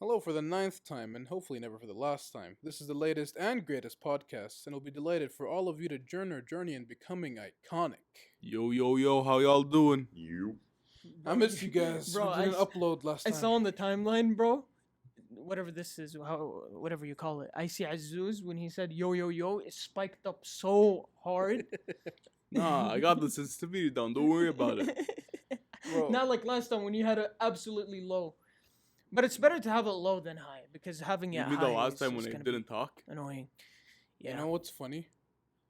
Hello for the ninth time, and hopefully never for the last time. This is the latest and greatest podcast, and we'll be delighted for all of you to join our journey in becoming iconic. Yo, how y'all doing? You. I missed you guys. Bro, We didn't upload last I time. saw on the timeline, bro. Whatever this is, whatever you call it. I see Azuz when he said yo, it spiked up so hard. Nah, I got the sensitivity down. Don't worry about it. Bro. Not like last time when you had it absolutely low. But it's better to have it low than high because having it You high mean the last is time when just I gonna be didn't talk? annoying. Yeah. You know what's funny?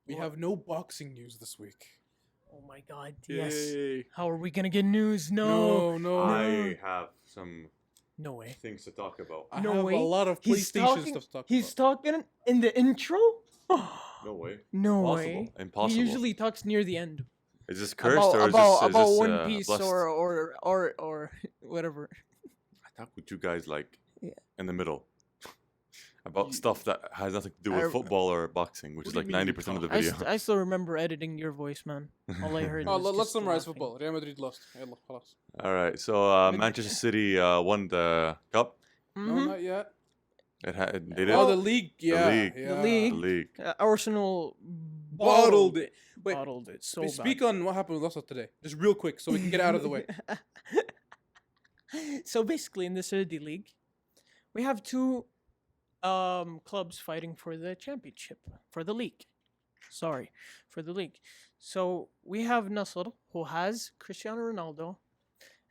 We What? have no boxing news this week. Oh my god. Yes. Yay. How are we gonna get news? No. No. I have some No way. things to talk about. I No have way. a lot of He's PlayStation talking. stuff to talk He's about. talking in the intro. No way. No Impossible. way. Impossible. He usually talks near the end. Is this cursed or is about this One Piece blessed? or whatever. I talk with you guys like Yeah. in the middle about You- stuff that has nothing to do with I- football or boxing, which What is do you like mean you 90% of the I, video. I still remember editing your voice, man. All I heard. Oh, was let's just summarize laughing. football. Real Madrid lost. Yalla, خلاص. All right, so Manchester City won the cup. No, Mhm. not yet. They did. Oh, the league. Yeah. league. Yeah. The league. The league. Arsenal Bottled it. Wait, Bottled it so speak on what happened with us today. Just real quick so we can get out of the way. So basically, in the Saudi league, we have two clubs fighting for the championship for the league. Sorry, for the league. So we have Nasr, who has Cristiano Ronaldo,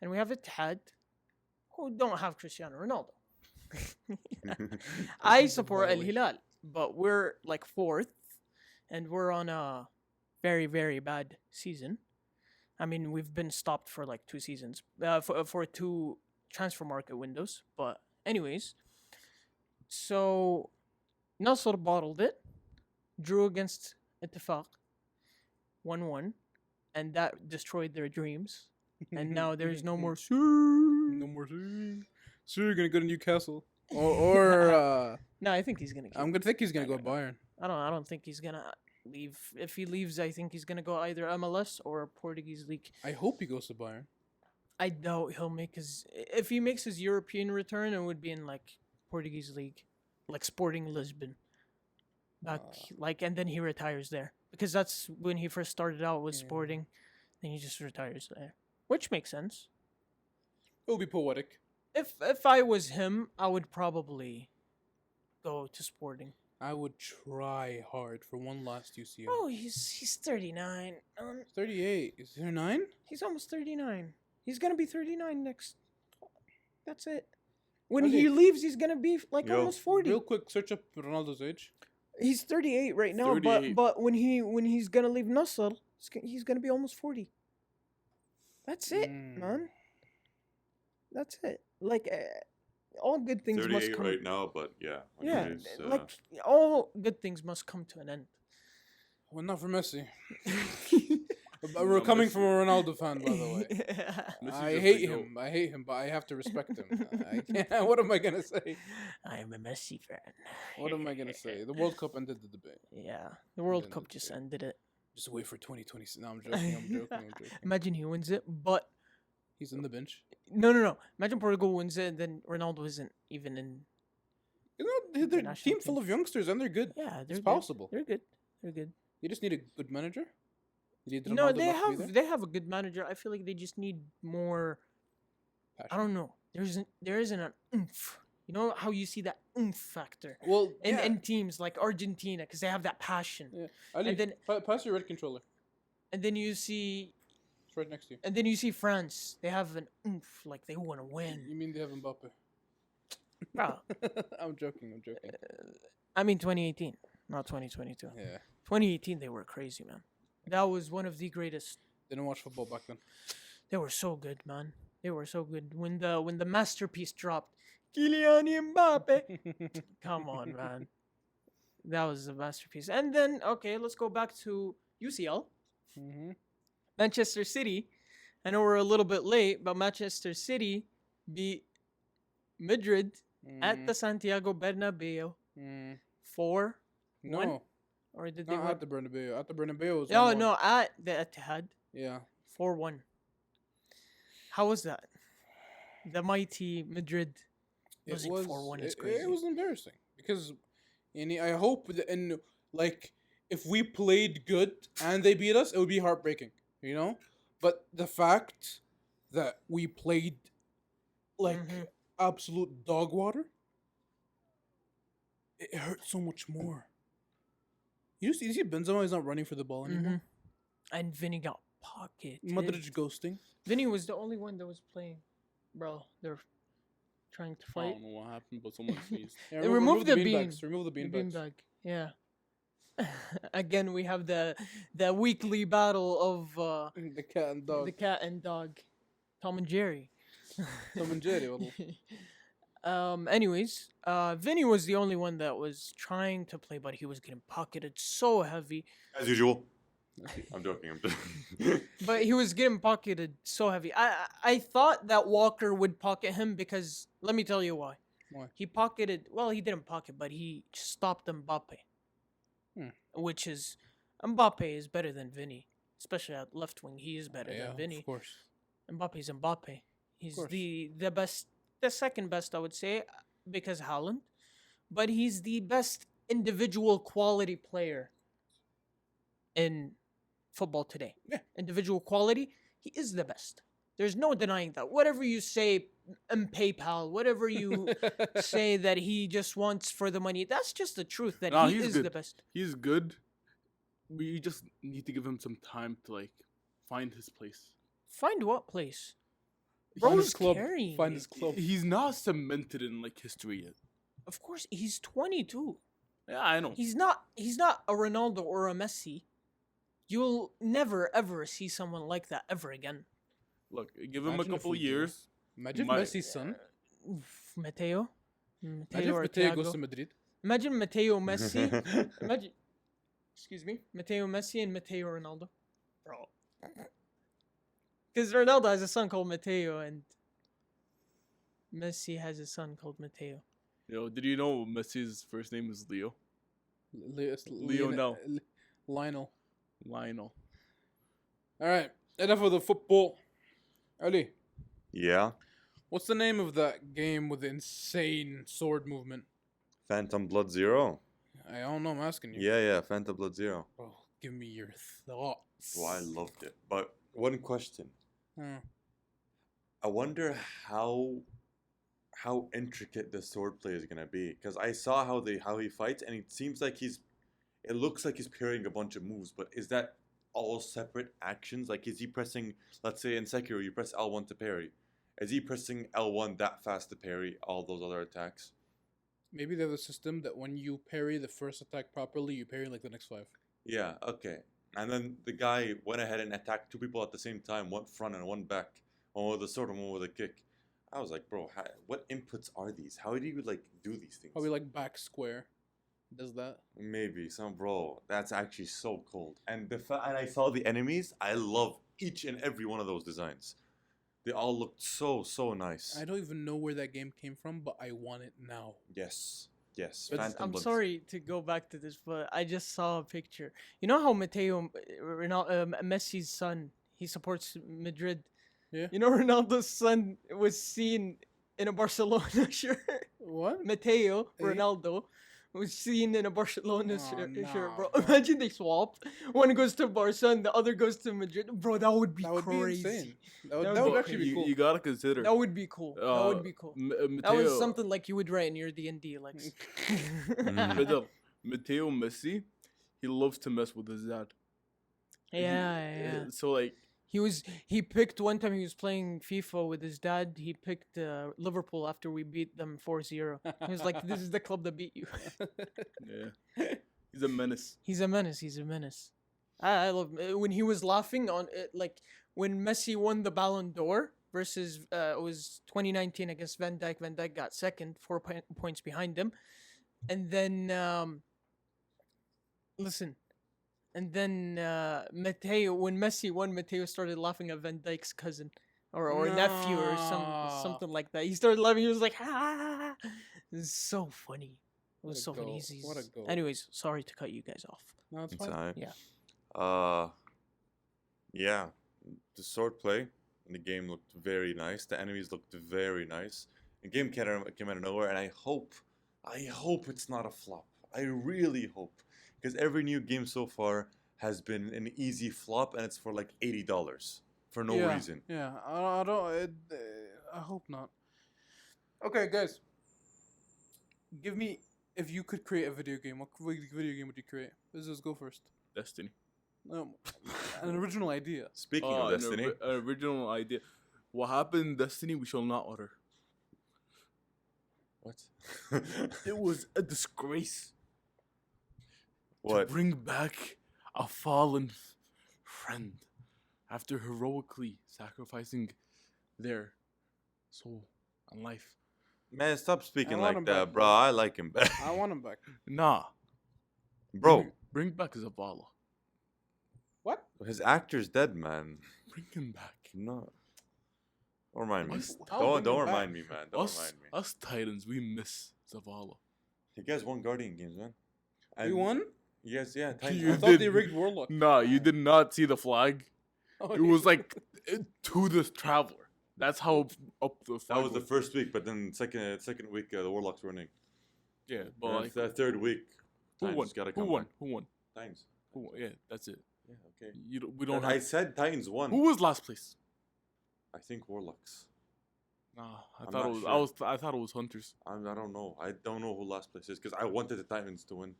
and we have Ittihad, who don't have Cristiano Ronaldo. I support Al Hilal, but we're like fourth, and we're on a very, very bad season. I mean, we've been stopped for like 2 seasons, for 2 transfer market windows. But anyways, so Nasr bottled it, drew against Ittifaq, 1-1, and that destroyed their dreams. And now there's no more. No more. So you're gonna go to Newcastle, or No, I think he's gonna. I'm gonna think he's gonna go to Bayern. I don't think he's gonna leave. If he leaves, I think he's gonna go either MLS or Portuguese league. I hope he goes to Bayern. I doubt he'll make his. If he makes his European return, it would be in like Portuguese league, like Sporting Lisbon. Back and then he retires there because that's when he first started out with Yeah. Sporting. Then he just retires there, which makes sense. It will be poetic. If I was him, I would probably go to Sporting. I would try hard for one last UCL. Oh, he's 39. 38. Is there 9? He's almost 39. He's gonna be 39 next. That's it. When Okay. he leaves, he's gonna be like Yo, almost 40. Real quick, search up Ronaldo's age. He's 38 right now, 38. but when he's gonna leave Nasr, he's gonna be almost 40. That's it, man. That's it. Like all good things must 38 come. right now, but yeah. when Yeah, it is, like all good things must come to an end. Well, not for Messi. But we're coming from a Ronaldo fan, by the way. Messi's I a hate big goat. him. I hate him, but I have to respect him. I can't. What am I gonna say? I'm a Messi fan. What am I gonna say? The World Cup ended the debate. Yeah, the World Then Cup it's just good. ended it. Just wait for 2026. No, I'm joking. I'm joking. Imagine he wins it, but He's in the bench. no. Imagine Portugal wins it, and then Ronaldo isn't even in. You know, they're a national team full team. of youngsters, and they're good. Yeah, they're It's good. possible. They're good. They're good. You just need a good manager. You need No, Ronaldo they not to be have there? they have a good manager. I feel like they just need more. I Passion. don't know. There isn't an oomph. You know how you see that oomph factor Well, in yeah. in teams like Argentina because they have that passion. Yeah. Ali, then- pass your red controller. And then you see It's right next to you. and then you see France. They have an oomph, like they want to win. You mean they have Mbappe? Bro, I'm joking. I'm joking. I mean 2018, not 2022. Yeah. 2018 they were crazy, man. That was one of the greatest. Didn't watch football back then. They were so good, man. They were so good. When the masterpiece dropped, Kylian Mbappe. Come on, man. That was a masterpiece. And then, okay, let's go back to UCL. Mm-hmm. Manchester City. I know we're a little bit late, but Manchester City beat Madrid at the Santiago Bernabeu 4-1. No, Or did they not win? at the Bernabeu. At the Bernabeu was Oh, 1-1. no, at the Etihad. Yeah. 4-1. How was that? The mighty Madrid. Losing 4-1 is crazy. It was embarrassing because, I hope that, and like, if we played good and they beat us, it would be heartbreaking, you know. But the fact that we played like Mhm. absolute dog water, it hurt so much more. You see Benzema is not running for the ball anymore. Mhm. And Vinny got pocketed. Modric ghosting. Vinny was the only one that was playing. Bro, they're trying to I fight. don't know what happened, but someone sneezed. Yeah, They removed the bean. beanbags. Remove the The beanbags. beanbag. Yeah. Again, we have the weekly battle of The cat and dog. the cat and dog, Tom and Jerry. Tom and Jerry. Anyways, Vinny was the only one that was trying to play, but he was getting pocketed so heavy. As usual. I'm joking. I'm joking. But he was getting pocketed so heavy. I thought that Walker would pocket him because let me tell you why. Why? He pocketed. Well, he didn't pocket, but he stopped Mbappe, which is Mbappe is better than Vinny, especially at left wing. He is better Yeah, than Vinny. of course. Mbappe's Mbappe. He's course. the best, the second best, I would say, because Haaland, but he's the best individual quality player in football today. Yeah. Individual quality, he is the best. There's no denying that. Whatever you say in PayPal, whatever you say that he just wants for the money, that's just the truth that Nah, he he's is good. the best. He's good. We just need to give him some time to like find his place. Find what place? Find Bro's his club. carrying Find it. his club. He's not cemented in like history yet. Of course, he's 22. Yeah, I know. He's not a Ronaldo or a Messi. You'll never ever see someone like that ever again. Look, give him Imagine a if couple we do. years. Imagine My- Messi's son. Mateo. Imagine or if Mateo goes Thiago. to Madrid. Imagine Mateo Messi. Imagine, excuse me, Mateo Messi and Mateo Ronaldo. Bro. Because Ronaldo has a son called Mateo and Messi has a son called Mateo. Yo, did you know Messi's first name is Leo? Lionel. Lionel. Lionel. All right, enough of the football. Ali, Yeah. what's the name of that game with the insane sword movement? Phantom Blood Zero. I don't know. I'm asking you. Yeah. Phantom Blood Zero. Bro, give me your thoughts. Well, I loved it. But one question. Hmm. I wonder how intricate the sword play is gonna be. Because I saw how he fights, and it seems like it looks like he's parrying a bunch of moves, but is that all separate actions? Like, is he pressing, let's say in Sekiro, you press L1 to parry. Is he pressing L1 that fast to parry all those other attacks? Maybe they have a system that when you parry the first attack properly, you parry like the next 5. Yeah, okay. And then the guy went ahead and attacked 2 people at the same time, one front and one back. One with a sword and one with a kick. I was like, bro, what inputs are these? How do you, like, do these things? Probably like back square. Does that? Maybe some bro. That's actually so cool. And and I saw the enemies. I love each and every one of those designs. They all looked so nice. I don't even know where that game came from, but I want it now. Yes. But Phantom I'm Blood. sorry to go back to this, but I just saw a picture. You know how Messi's son, he supports Madrid. Yeah. You know Ronaldo's son was seen in a Barcelona shirt. What? Mateo Eh? Ronaldo was seen in a Barcelona Oh, shirt, bro. nah, bro. Imagine they swap. One goes to Barca and the other goes to Madrid. Bro, that would be That would crazy. be insane. That That would would actually be you, cool. you gotta consider. That would be cool. That would be cool. That was something like you would write in your D&D, like. Mateo Messi, he loves to mess with his dad. Yeah. So like, He picked one time he was playing FIFA with his dad. He picked Liverpool after we beat them 4-0. He was like, "This is the club that beat you." yeah, he's a menace. He's a menace. He's a menace. I love when he was laughing on it, like when Messi won the Ballon d'Or versus it was 2019 against Van Dijk. Van Dijk got second, 4 points behind him, and then listen. And then Mateo, when Messi won, Mateo started laughing at Van Dijk's cousin or nephew or No. something like that. He started laughing. He was like, "Ah!" It was so funny. It was What a so funny. goal. What a goal. Anyways, sorry to cut you guys off. No, it's It's fine. alright. Yeah. Yeah. The sword play in the game looked very nice. The enemies looked very nice. A game came out of nowhere, and I hope it's not a flop. I really hope, because every new game so far has been an easy flop, and it's for like $80 for no reason. Yeah, I don't. I hope not. Okay, guys, give me if you could create a video game. What video game would you create? Let's just go first. Destiny. An original idea. Speaking of Destiny, An original idea. What happened in Destiny, we shall not utter. what? It was a disgrace to What? bring back a fallen friend after heroically sacrificing their soul and life. Man, stop speaking want like him that, back, bro. I like him back, I want him back. Nah, bro. bring back Zavala. What? His actor's dead, man. Bring him back. No. Don't remind me. I'll bring Don't him back. remind me, man. Don't remind me. Us Titans, we miss Zavala. You guys won Guardian games, man. We And won? Yes, yeah. Titans. You I thought did. they rigged Warlock. Nah, you did not see the flag. Oh, It was like to the Traveler. That's how up the flag That was the first week, but then second week the Warlocks were winning. Yeah, but But like, the third week, who Titans won? gotta Who come won? back. Who won? Titans. Who won? Yeah, that's it. Yeah, okay. We don't I have. said Titans won. Who was last place? I think Warlocks. Nah, I'm I not thought it was. sure. I thought it was Hunters. I don't know. I don't know who last place is because I wanted the Titans to win.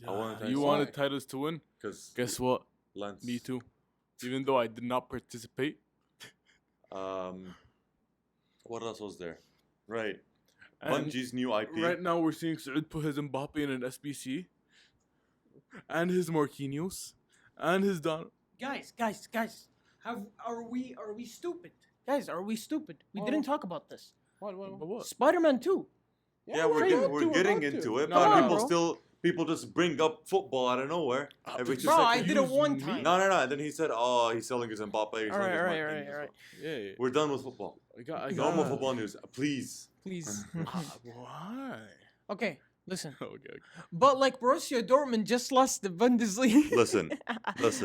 I wanted Yeah, Titans you to wanted win. Titans to win. Because Guess what? Lance. Me too. Even though I did not participate. What else was there? Right. And Bungie's new IP. right now we're seeing Saud put his Mbappe in an SBC, and his Marquinhos, and his Don. Guys, are we stupid? Guys, are we stupid? We Oh. didn't talk about this. But what? Spider-Man 2. Yeah, we're getting into it, No, but no. people just bring up football out of nowhere every 2 Bro, I seconds. did it Excuse one me? time. No. And then he said, "Oh, he's selling his Mbappe." He's selling his Marquinhos. All right. Yeah. We're done with football. I got. No more football news, please. Please. Why? Okay, listen. Okay. But like Borussia Dortmund just lost the Bundesliga. Listen.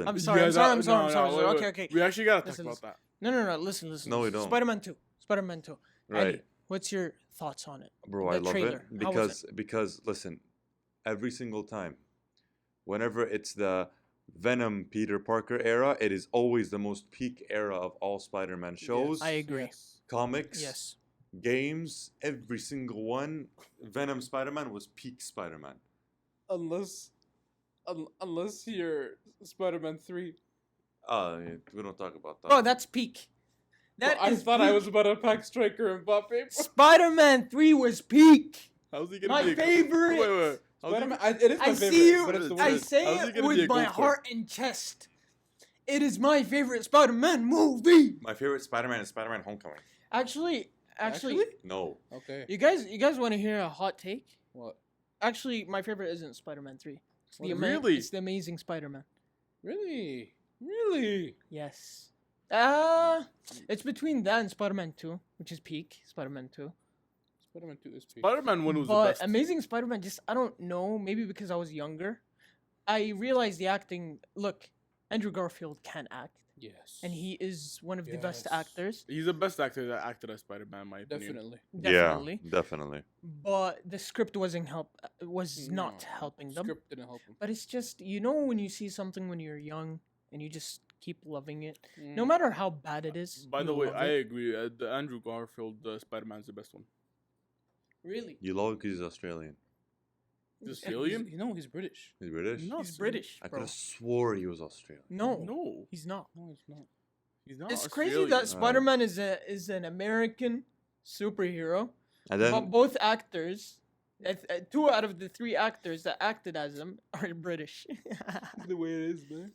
I'm sorry. Wait. Okay. We actually gotta talk Listen, about that. No. Listen. No, we don't. Spider-Man 2. Right. Eddie, what's your thoughts on it? Bro, The I love trailer, it how was because listen, every single time, whenever it's the Venom Peter Parker era, it is always the most peak era of all Spider-Man shows, I agree. comics, Yes. games. Every single one, Venom Spider-Man was peak Spider-Man. Unless you're Spider-Man 3. We don't talk about that. Bro, that's peak. Well, I thought I was about to pack Striker and Mbappe. Spider-Man 3 was peak. How's he gonna My be a- favorite. Wait. How's he- Spider-Man, it is my I favorite. see you. But it's the I I worst. say How's he it gonna be with a my ghost heart and chest. It is my favorite Spider-Man movie. My favorite Spider-Man is Spider-Man Homecoming. Actually, No. Okay. you guys want to hear a hot take? What? Actually, my favorite isn't Spider-Man 3. It's the Really? It's the Amazing Spider-Man. Really? Really? Yes. It's between that and Spider-Man 2, which is peak Spider-Man 2. Spider-Man 2 is peak. Spider-Man 1 was the But best. Amazing Spider-Man, just I don't know. Maybe because I was younger, I realized the acting. Look, Andrew Garfield can act, Yes. and he is one of the best Yes. actors. He's the best actor that acted as Spider-Man, in my opinion. Definitely. Definitely. Yeah, definitely. But the script wasn't not No, helping them. Script didn't help him. But it's just when you see something when you're young and you just keep loving it, no Mm. matter how bad it is. By you the way, love I it. agree. The Andrew Garfield Spider-Man is the best one. Really. You love because he's Australian. He's He's- Australian? he's British. He's British. No, He's British, I could bro. have swore he was Australian. No, No, he's not. No, he's not. he's not. It's crazy Australian. that Spider-Man is an American superhero, And but then both actors, 2 out of the 3 actors that acted as him are British. The way it is, man.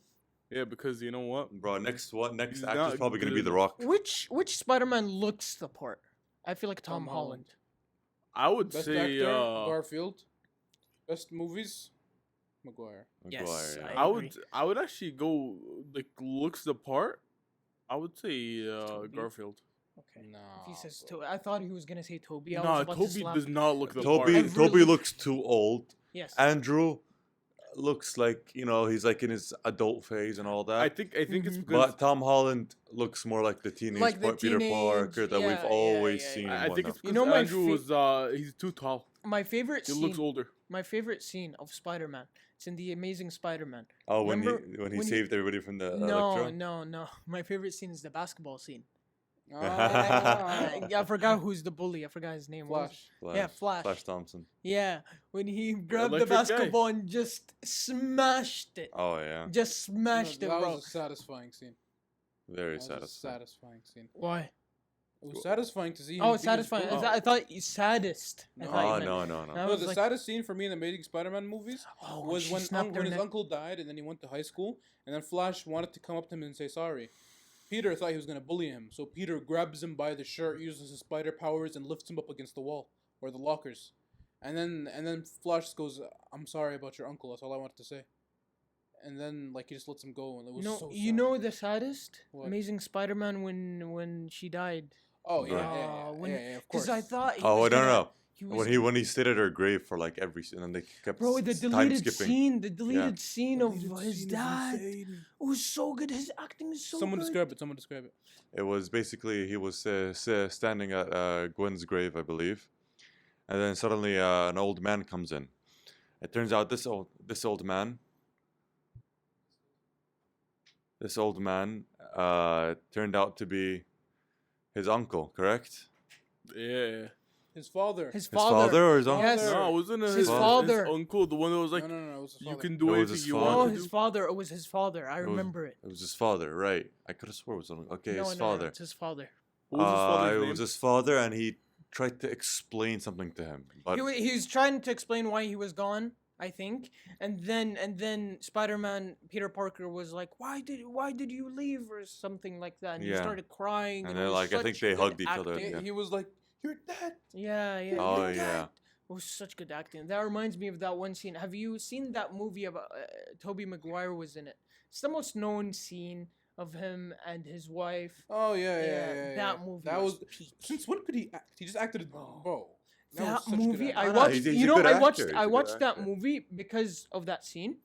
Yeah, because you know what? bro, next He's actor's not probably gonna be good. The Rock. which Spider-Man looks the part? I feel like Tom Tom Holland. I would Best say actor, Garfield. Best movies, Maguire. Yes, Maguire, I agree. would actually go like looks the part. I would say Toby. Garfield. Okay. Nah. If he says bro. I thought he was gonna say Toby. I was Nah, about to Toby slap does him. not look the Toby part. Every Toby look- looks too old. Yes. Andrew looks like he's like in his adult phase and all that. I think it's Mhm. because But Tom Holland looks more like the teenage Like the Peter Parker teenage- that we've yeah, always yeah, seen. yeah. and I think it's whatnot. because know my Andrew was he's too tall. My favorite He scene. looks older. My favorite scene of Spider-Man. It's in the Amazing Spider-Man. Oh, when Remember when he when he- saved everybody from the No, Electro. no. My favorite scene is the basketball scene. Ah, I forgot who's the bully. I forgot his name. What was it? Flash. Yeah, Flash. Flash Thompson. Yeah, when he grabbed the electric guy. basketball and just smashed it. Oh yeah, Just smashed it, that bro. was a satisfying scene. very That was a satisfying. satisfying scene. Why? It was satisfying to see him. Oh, beat his satisfying. brother. I thought you saddest. I No. thought you Oh meant- no. I No, was the like, saddest scene for me in the Amazing Spider-Man movies oh, was she when, snapped her when his neck. uncle died and then he went to high school and then Flash wanted to come up to him and say sorry. Peter thought he was going to bully him, so Peter grabs him by the shirt, uses his spider powers, and lifts him up against the wall or the lockers. And then Flash goes, "I'm sorry about your uncle. That's all I wanted to say." And then he just lets him go, and it was so. You sad. know the saddest? What? Amazing Spider-Man when she died. Oh yeah, Right. of course. Because I thought. He Oh was no gonna- no. He was When he stayed at her grave for like and then they kept Bro, the time deleted skipping. scene, the deleted scene of Deleted his scene is dad. insane. It was so good. His acting is so Someone good. describe it. Someone describe it. It was basically he was standing at Gwen's grave, I believe, and then suddenly an old man comes in. It turns out this old man turned out to be his uncle, correct? Yeah. His father. His His father or his uncle? Yes. No, wasn't it His his father. uncle, the one that was like, no, it was his you father. can It do was anything his you father. No, want to his do? father. It was his father. I was- remember it. It was his father, right? I could have swore it was okay. No, His no, no, father. it's his father. What was his father's It name? was his father, and he tried to explain something to him, but He was trying to explain why he was gone, I think, and then Spider-Man Peter Parker was like, "Why did you leave?" or something like that. And he Yeah. started crying. And it then, was like, I think such they good hugged each other. acting. Yeah. He was like, "You're dead." Yeah, yeah. Oh, you're yeah. dead. It was such good acting. That reminds me of that one scene. Have you seen that movie about Tobey Maguire was in it? It's the most known scene of him and his wife. Oh yeah. That movie That was was. peak. Since when could he act? He just acted, bro. That was such good movie, I acting. No, watched. he's a You know, good I actor, watched. he's a I good watched that actor. movie because of that scene.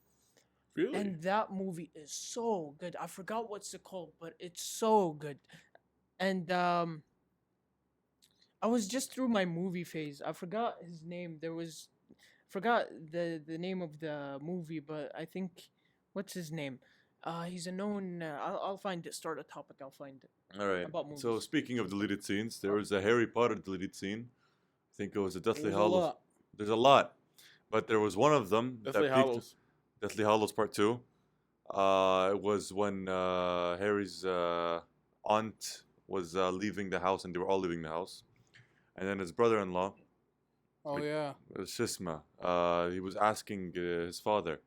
Really? And that movie is so good. I forgot what's it called, but it's so good. And I was just through my movie phase. I forgot his name. Forgot the name of the movie, but I think what's his name? He's a known. I'll find it. Start a topic. I'll find it. all right. About So movies. speaking of deleted scenes, there was a Harry Potter deleted scene. I think it was a Deathly There's a Hallows. lot. There's a lot, but there was one of them Deathly peaked- Hallows. Deathly Hallows Part 2. It was when Harry's aunt was leaving the house, and they were all leaving the house. And then his brother-in-law, Oh yeah. Shisma, he was asking his father.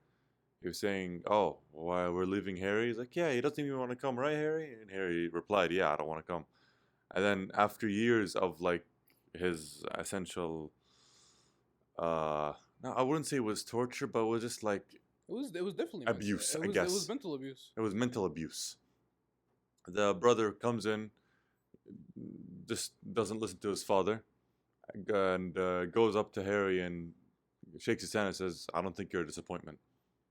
He was saying, "Oh, why we're leaving Harry?" He's like, "Yeah, he doesn't even want to come, right, Harry?" And Harry replied, "Yeah, I don't want to come." And then after years of like his essential, no, I wouldn't say it was torture, but it was just like It was definitely Abuse, It I was, guess. It was mental abuse. it was mental abuse. The brother comes in, just doesn't listen to his father, and goes up to Harry and shakes his hand and says, "I don't think you're a disappointment."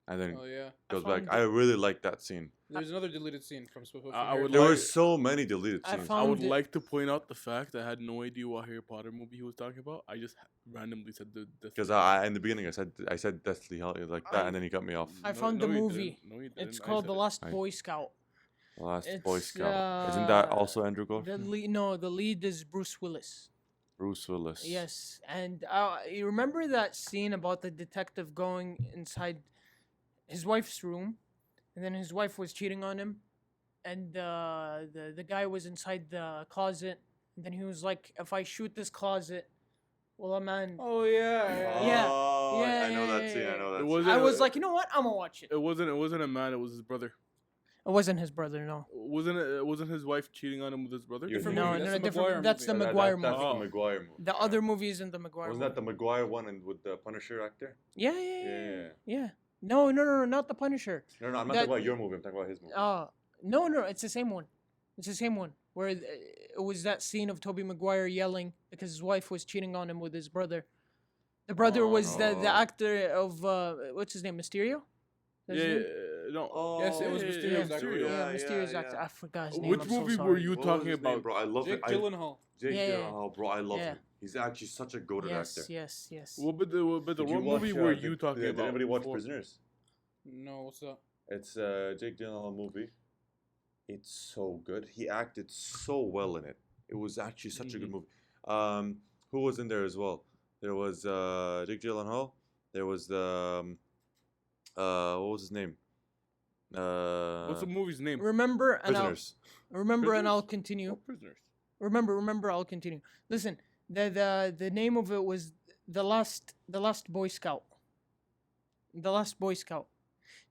And then Oh yeah. goes found back. I really like that scene. There's another deleted scene from. I would There like- were so many deleted I scenes. I would found it- like to point out the fact I had no idea what Harry Potter movie he was talking about. I just randomly said the Because in the beginning I said Deathly Hallows like that, and then he cut me off. I found the you movie. didn't. No, you It's didn't. I called said The it. Last I- Boy Scout. The Last Boy It's, Scout. Isn't that uh, also Andrew The Garfield? lead, no, the lead is Bruce Willis. Bruce Willis. Yes, and you remember that scene about the detective going inside his wife's room, and then his wife was cheating on him, and the guy was inside the closet, and then he was like, "If I shoot this closet, well, a man." Oh yeah. Yeah. Oh, Yeah, I know yeah, that scene. I yeah, know yeah. that It scene. was- I was like, you know what? I'm gonna watch it. It wasn't a man. It was his brother. It wasn't his brother, no. Wasn't his wife cheating on him with his brother? You're Different No, movie. no, That's the different. Maguire That's the movie. Maguire That's movie. the Maguire movie. The yeah. other movie is in the Maguire. Wasn't movie. that the Maguire one and with the Punisher actor? Yeah, yeah, Yeah, yeah, yeah. yeah. No, not the Punisher. No, I'm not That- talking about your movie. I'm talking about his movie. No, it's the same one. It's the same one where it was that scene of Tobey Maguire yelling because his wife was cheating on him with his brother. The brother was the Oh. actor of what's his name, Mysterio. That's his Yeah, name? no. Oh, Yes, it was yeah, Mysterio's yeah, actor. Mysterio. Yeah, Mysterio's actor. I forgot his name. Which I'm so movie were sorry. you What was talking his name, about? bro? I love Jake it. Gyllenhaal. Jake Yeah, yeah. Gyllenhaal, bro. I love Yeah. him. He's actually such a goated Yes, actor. yes, yes. What but the Did you what watch, movie were did- you talking yeah, about? Did anybody watch before? Prisoners? No, what's that? It's Jake Gyllenhaal movie. It's so good. He acted so well in it. It was actually such a good movie. Who was in there as well? There was Jake Gyllenhaal. There was the what was his name? What's the movie's name? Remember and Prisoners. I'll Prisoners? continue. Oh, Prisoners. Remember, I'll continue. Listen, the name of it was the last Boy Scout. The Last Boy Scout.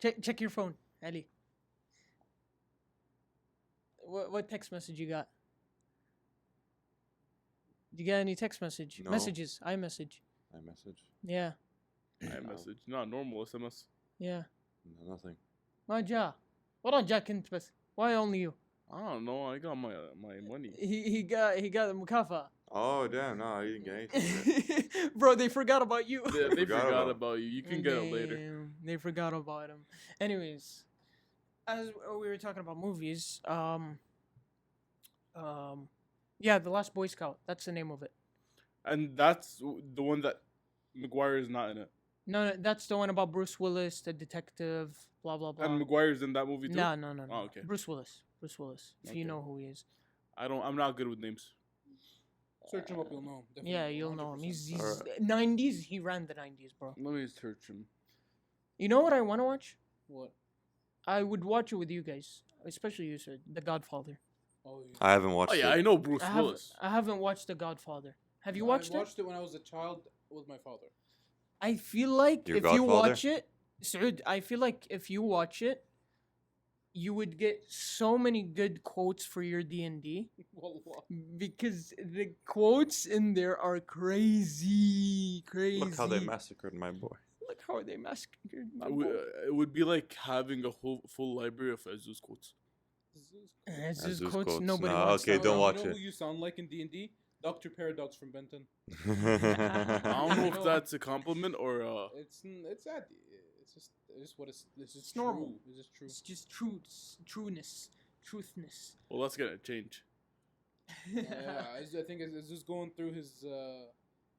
Check your phone, Ali. What text message you got? You got any text message? No. Messages. iMessage. iMessage. Yeah. iMessage. Not normal SMS. Yeah. No, nothing. ما جاء. ورا جاك انت بس. Why only you? I don't know. I got my money. He got the مكافأة. Oh damn! No, I didn't get anything. Bro, they forgot about you. Yeah, they Forgot forgot about- about you. You can get it later. Damn, they forgot about him. Anyways, as we were talking about movies, yeah, The Last Boy Scout. That's the name of it. And that's the one that McGuire is not in it. No, that's the one about Bruce Willis, the detective, blah blah blah. And McGuire's in that movie too. No, no, no, no. Oh, okay. Bruce Willis. If Okay. you know who he is. I'm not good with names. Search him up, you'll know him. Definitely, Yeah, you'll know him. 100%. He's Alright. 90s. He ran the 90s, bro. Let me search him. You know what I want to watch? What? I would watch it with you guys, especially you, sir. The Godfather. Oh, yeah. I haven't watched Oh yeah, it. I know Bruce Willis. I haven't watched The Godfather. Have you I watched it? watched it when I was a child with my father. I feel like Your if you Godfather? watch it, Saud, I feel like if you watch it, you would get so many good quotes for your D&D Wallah. because the quotes in there are crazy. Look how they massacred my boy. Look how they massacred my It boy. would be like having a whole full library of Jesus quotes. It's That's just just quotes. quotes. Nobody Nah, wants okay, to don't know. watch You know it. who you sound like in D&D? Dr. Paradox from Benton. I don't know if No. that's a compliment or It's that. It's just what it's. It's It's normal. True. It's just true. It's just truthness. well, that's gonna change. I think it's just going through his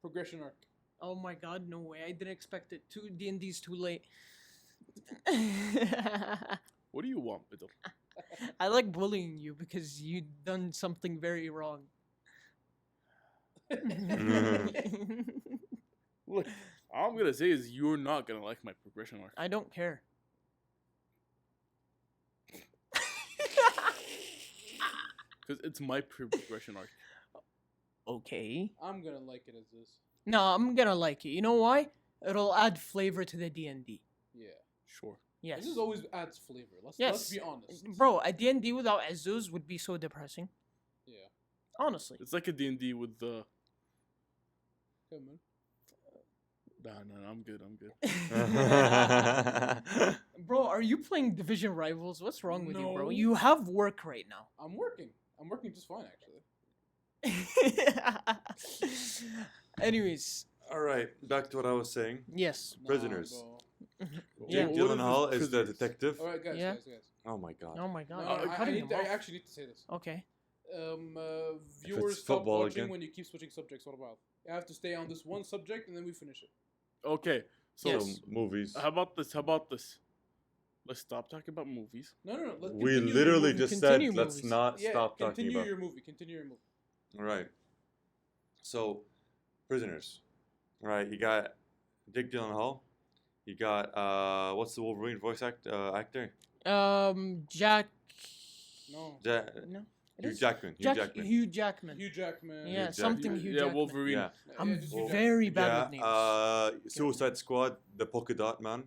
progression arc. Oh my god, no way! I didn't expect it. D&D's too late. What do you want, Biddle? I like bullying you because you done something very wrong. Look, all I'm gonna say is you're not gonna like my progression arc. I don't care. Because it's my progression arc. Okay. I'm gonna like it as this. No, I'm gonna like it. You know why? It'll add flavor to the D&D. Yeah. Sure. Yes. This is always adds flavor. Let's Yes. be honest. Bro, a D&D without Azuz would be so depressing. Yeah. Honestly. It's like a D&D with the... Come on. Nah, I'm good. Bro, are you playing Division Rivals? What's wrong with you, bro? No. You have work right now. I'm working. I'm working just fine, actually. Anyways, All right, back to what I was saying. yes. Nah, Prisoners. bro. Yeah. Jake What is Gyllenhaal this is the Prisoners? detective. All right, guys, Yeah. guys. Oh my god. Oh my god. No, you're I, cutting him off. actually need to say this. Okay. Viewers stop football watching again. when you keep switching subjects all about. You have to stay on this one subject and then we finish it. Okay, so So Yes. movies. how about this? Let's stop talking about movies. No. Let's We continue your literally movie. just said Continue let's movies. not Yeah, stop talking continue about. your movie. Continue your movie. All right. So, Prisoners. All right, you got Jake Gyllenhaal. You got what's the Wolverine voice actor? Jack. No. No. it Hugh is? Jackman. Hugh Jackman. Hugh Jackman. Yeah, Hugh something Jackman. Hugh Yeah, Jackman. Wolverine. Yeah. I'm just Hugh Jackman. very bad with names. Suicide Squad, the polka dot man,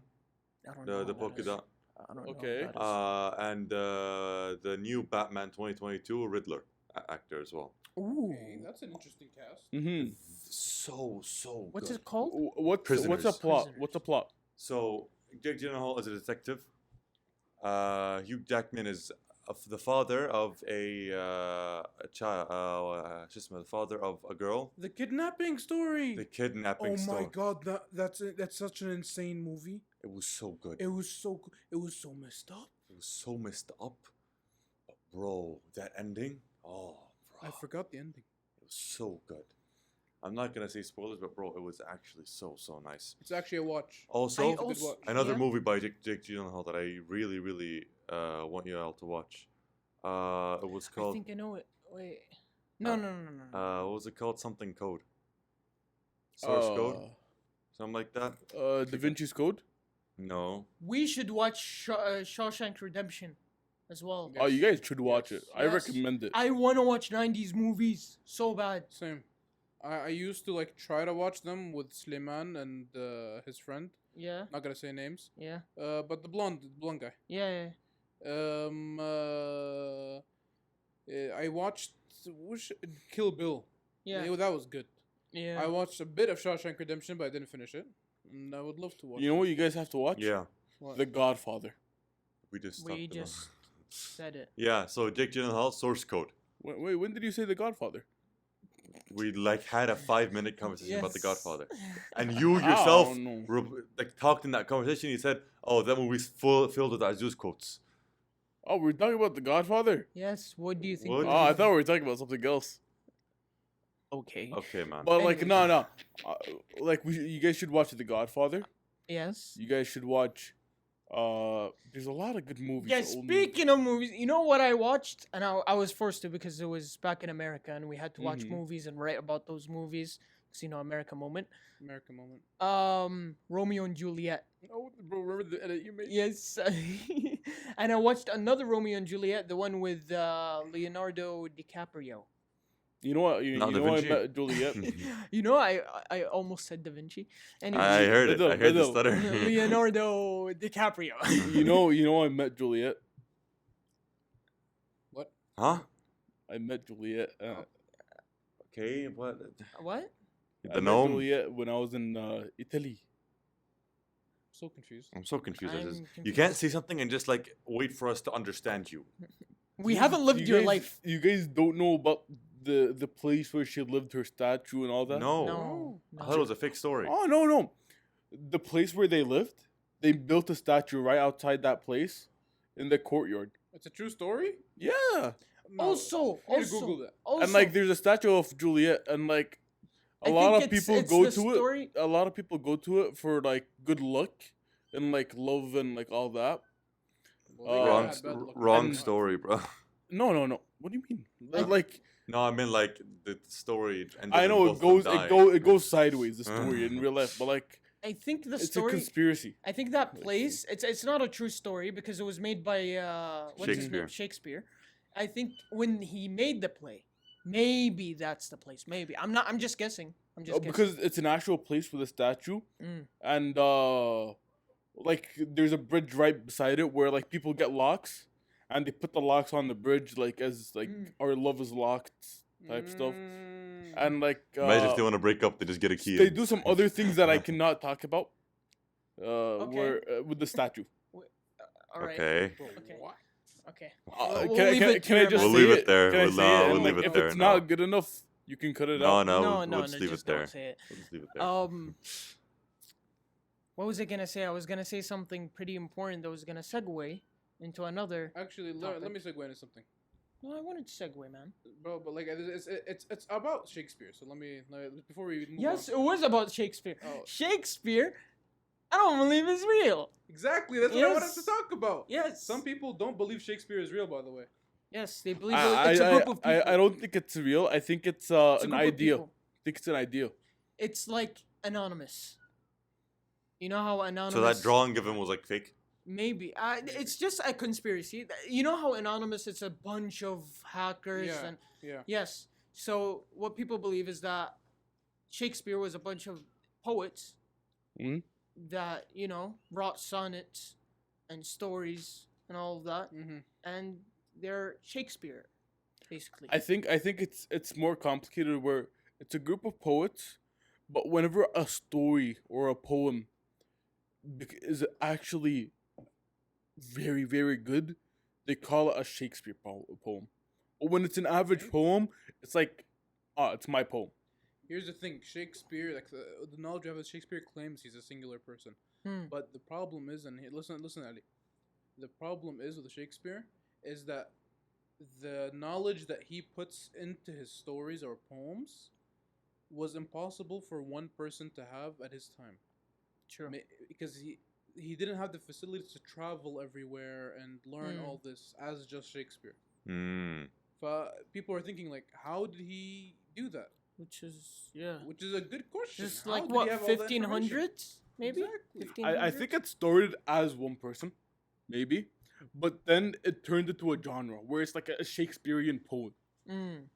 I don't know the who polka that is. dot, I don't know who Okay. that is. and the new Batman 2022 Riddler actor as well. Ooh. Okay, that's an interesting cast. Mm-hmm. So What's good. it called? What's a Prisoners. plot? Prisoners. What's a plot? So Jake Gyllenhaal is a detective. Hugh Jackman is of the father of a child, just the father of a girl. The kidnapping story. The kidnapping Oh my story. god, that's such an insane movie. It was so good. It was so messed up. It was so messed up. But bro, that ending. Oh, bro. I forgot the ending. It was so good. I'm not gonna say spoilers, but bro, it was actually so nice. It's actually a watch. Also, It's a good watch. another Yeah. movie by Jake Gyllenhaal that I really want you all to watch. It was I called. think I know it. Wait. No, no, no, no, no. What was it called? Something Code. Source Code, something like that. Da Vinci's Code. No. We should watch Shawshank Redemption as well. Yeah. Oh, you guys should watch it. I Yes. recommend it. I want to watch 90s movies so bad. Same. I used to like try to watch them with Sleiman and his friend. Yeah, Not gonna say names. yeah, But the blonde guy. yeah. I watched Kill Bill. Yeah. That was good. Yeah. I watched a bit of Shawshank Redemption, but I didn't finish it. And I would love to watch. You know it. what you guys have to watch? Yeah. What? The Godfather. We just. We stopped it. just said it. Yeah. So Jake Gyllenhaal, Source Code. Wait, when did you say The Godfather? We like had a 5-minute conversation about The Yes. Godfather, and you I yourself don't know. like talked in that conversation. You said, "Oh, that movie's filled with Azuz quotes." Oh, we're talking about The Godfather? Yes. What do you think? What? Oh, I thought we were talking about something else. Okay. Okay, man. But like, Anyways. no. Like, you guys should watch The Godfather. Yes. You guys should watch. There's a lot of good movies. Yeah, old movies. speaking of movies, you know what I watched? And I was forced to because it was back in America and we had to watch Mhm. movies and write about those movies. 'Cause, you know, America moment. American moment. Romeo and Juliet. Oh, bro, remember the edit you made? Yes. And I watched another Romeo and Juliet, the one with Leonardo DiCaprio. You know what? Not You Da know I Vinci. met Juliet. You know, I almost said Da Vinci. Anyways, I heard it. I heard the Riddle. stutter. Leonardo DiCaprio. you know I met Juliet. What? Huh? I met Juliet. Okay. What? What? I The met gnome. Juliet when I was in Italy. So confused. I'm so confused. I'm You confused. can't say something and just like wait for us to understand you. We haven't lived your guys, life. You guys don't know about the place where she lived, her statue and all that? No. No. I thought it was a fake story. Oh, no. The place where they lived, they built a statue right outside that place in the courtyard. It's a true story. Yeah. No, Also, you need to Google that. also, And like there's a statue of Juliet and like I a lot think of it's- people it's go the to story- it. A lot of people go to it for like good luck and like love and like all that. Well, they Wrong, had bad luck. wrong And- story, bro. No. What do you mean? Like No, I mean like the story. ended I and know both of them died. it goes sideways the story in real life, but like I think the it's a story. conspiracy. I think that place. It's not a true story because it was made by what's his name? Shakespeare. Shakespeare. I think when he made the play, maybe that's the place. Maybe I'm not. I'm just guessing. I'm just guessing. Because it's an actual place with a statue, Mm. and like there's a bridge right beside it where like people get locks, and they put the locks on the bridge like as like Mm. our love is locked type stuff, Mm. and like Imagine if they want to break up, they just get a key. they and- do some other things that I cannot talk about. Okay. Where with the statue. All right. Okay. Okay. What? Okay. Can, We'll I- leave can, it can I there, just We'll say leave it? it there. Can I We'll- say no, it? we'll And, leave like, it if there, it's no. not good enough, you can cut it No, out. no, No, we'll no, just leave it just there. don't say it. We'll just leave it there. What was I gonna say? I was gonna say something pretty important that was gonna segue into another. Actually, Topic. let me segue into something, No, I wanted to segue, man. bro. But like, it's about Shakespeare. So let me before we move Yes, on. it was about Shakespeare. Oh. Shakespeare, I don't believe is real. Exactly. That's what I wanted Yes. to talk about. Yes. Some people don't believe Shakespeare is real. By the way. Yes, they believe I, it's a group of people. I don't think it's real. I think it's It's a an group of idea. people. I think it's an idea. It's like anonymous. You know how anonymous. So that drawing of him was like fake. Maybe. It's just a conspiracy. You know how anonymous? It's a bunch of hackers Yeah. and Yeah. yes. So what people believe is that Shakespeare was a bunch of poets Mhm. that wrote sonnets and stories and all of that, Mm-hmm. and they're Shakespeare, basically. I think it's more complicated where it's a group of poets, but whenever a story or a poem is actually very very good, they call it a Shakespeare poem. But when it's an average Okay. poem, it's like, it's my poem. Here's the thing: Shakespeare, like the knowledge we have of Shakespeare, claims he's a singular person. But the problem is, and listen, Ali. The problem is with Shakespeare is that the knowledge that he puts into his stories or poems was impossible for one person to have at his time. True. Because he didn't have the facilities to travel everywhere and learn Mm. all this as just Shakespeare. Mm. People are thinking like, how did he do that? Which is Which is a good question. just How like did he what have all the 1500s maybe. Exactly. I think it started as one person, maybe, but then it turned into a genre where it's like a Shakespearean poem. Mm.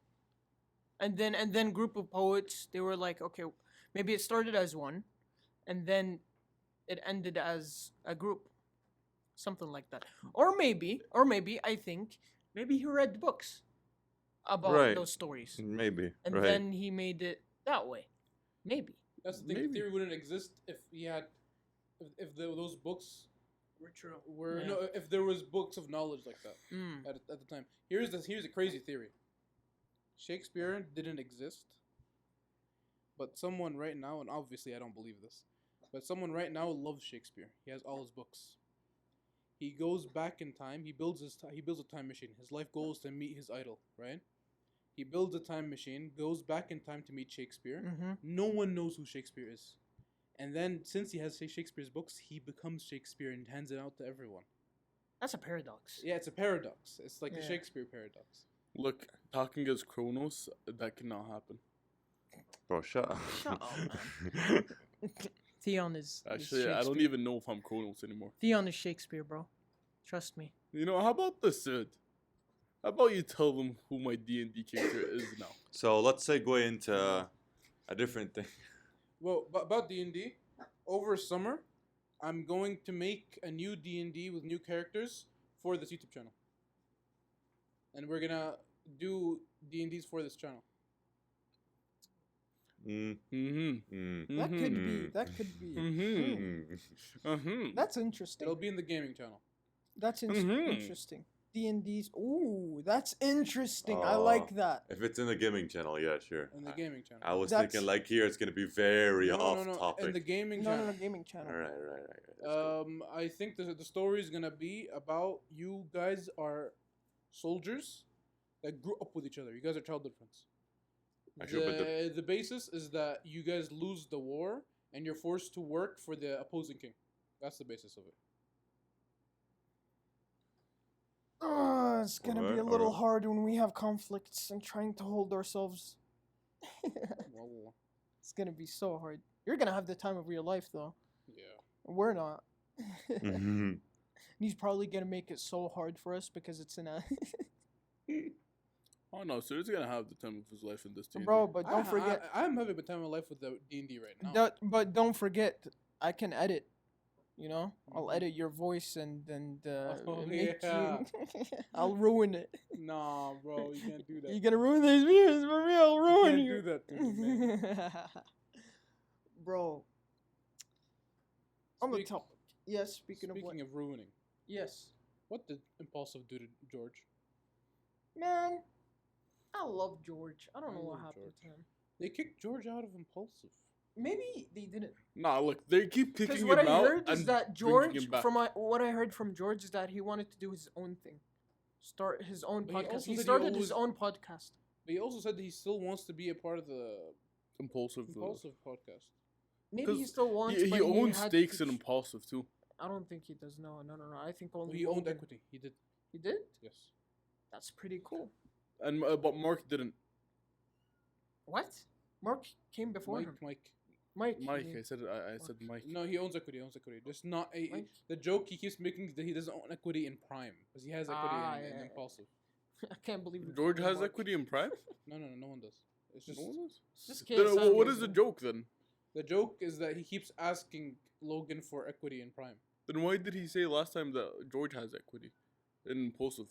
And then group of poets, they were like, okay, maybe it started as one, and then it ended as a group, something like that. Or maybe I think maybe he read books about Right. those stories, Maybe. and right. then he made it that way. Maybe. That's the thing. Maybe. The theory wouldn't exist if he had, those books We're true. were Yeah. no, if there was books of knowledge like that Mm. at the time. Here's a crazy theory. Shakespeare didn't exist, but someone right now, and obviously I don't believe this, but someone right now loves Shakespeare. He has all his books. He goes back in time. He builds a time machine. His life goal is to meet his idol, right? He builds a time machine, goes back in time to meet Shakespeare. Mm-hmm. No one knows who Shakespeare is. And then, since he has Shakespeare's books, he becomes Shakespeare and hands it out to everyone. That's a paradox. Yeah, it's a paradox. It's like the Yeah. Shakespeare paradox. Look, talking as Kronos, that cannot happen. Bro, shut up. Shut up, man. Theon is Actually, I don't Shakespeare. even know if I'm Kronos anymore. Theon is Shakespeare, bro. Trust me. You know, how about this, Sid? How about you tell them who my D&D character is now? So let's segue into a different thing. Well, about D&D, over summer, I'm going to make a new D&D with new characters for this YouTube channel. And we're gonna do D&Ds for this channel. Mm, Mm-hmm. mm, That could be. Mm. That could be. Mm-hmm. mm. Mm-hmm. That's interesting. It'll be in the gaming channel. That's Mhm. interesting. D&D's. Ooh, that's interesting. I Oh. like that. If it's in the gaming channel, yeah, sure. In the gaming channel. I was That's- thinking like here it's gonna be very no, off no, no. topic. In the gaming No, channel. no, no, gaming channel. All right, right. That's cool. I think the story is gonna be about you guys are soldiers that grew up with each other. You guys are childhood friends. Actually, but The basis is that you guys lose the war and you're forced to work for the opposing king. That's the basis of it. It's gonna be a Alright, little alright. hard when we have conflicts and trying to hold ourselves. Well, It's gonna be so hard. You're gonna have the time of your life, though. yeah. We're not. Mhm. He's probably gonna make it so hard for us because it's in a. Oh no, so he's gonna have the time of his life in this D&D. Bro, but don't forget. I'm having a time of my life with the D&D right now. But don't forget, I can edit. You know, I'll Mhm. edit your voice and Oh, make yeah. you. I'll ruin it. Nah, bro, you can't do that. You're gonna ruin these views for me. I'll You ruin can't you. do that to me, man. Bro, on the Speak- topic. Yes, speaking of what? Speaking of ruining, Yes, what did Impulsive do to George? man. I love George. I don't I know what love happened George. to him. They kicked George out of Impulsive. Maybe they didn't. Nah, look, they keep Because kicking what him I out heard is and that bringing George, him back. what I heard from George is that he wanted to do his own thing, start his own But he podcast. also He said he started his always- own podcast. But he also said that he still wants to be a part of the Impulsive. Impulsive podcast. Maybe he 'Cause still wants. He but owns had stakes to in Impulsive too. I don't think he does. No. I think Well, only he owned Logan. equity. He did. He did. Yes. That's pretty cool. And but Mark didn't. What? Mark came before him. Mike. Mike. Mike, you I said it. I said Mike. No, he owns equity. Just not a. Mike? The joke he keeps making is that he doesn't own equity in Prime because he has equity Ah, in yeah. Impulsive. I can't believe it. George has Mark. equity in Prime. No one does. It's just No one does? Just Then, can't sound what good, is the man. joke then? the joke is that he keeps asking Logan for equity in Prime. Then why did he say last time that George has equity in Impulsive?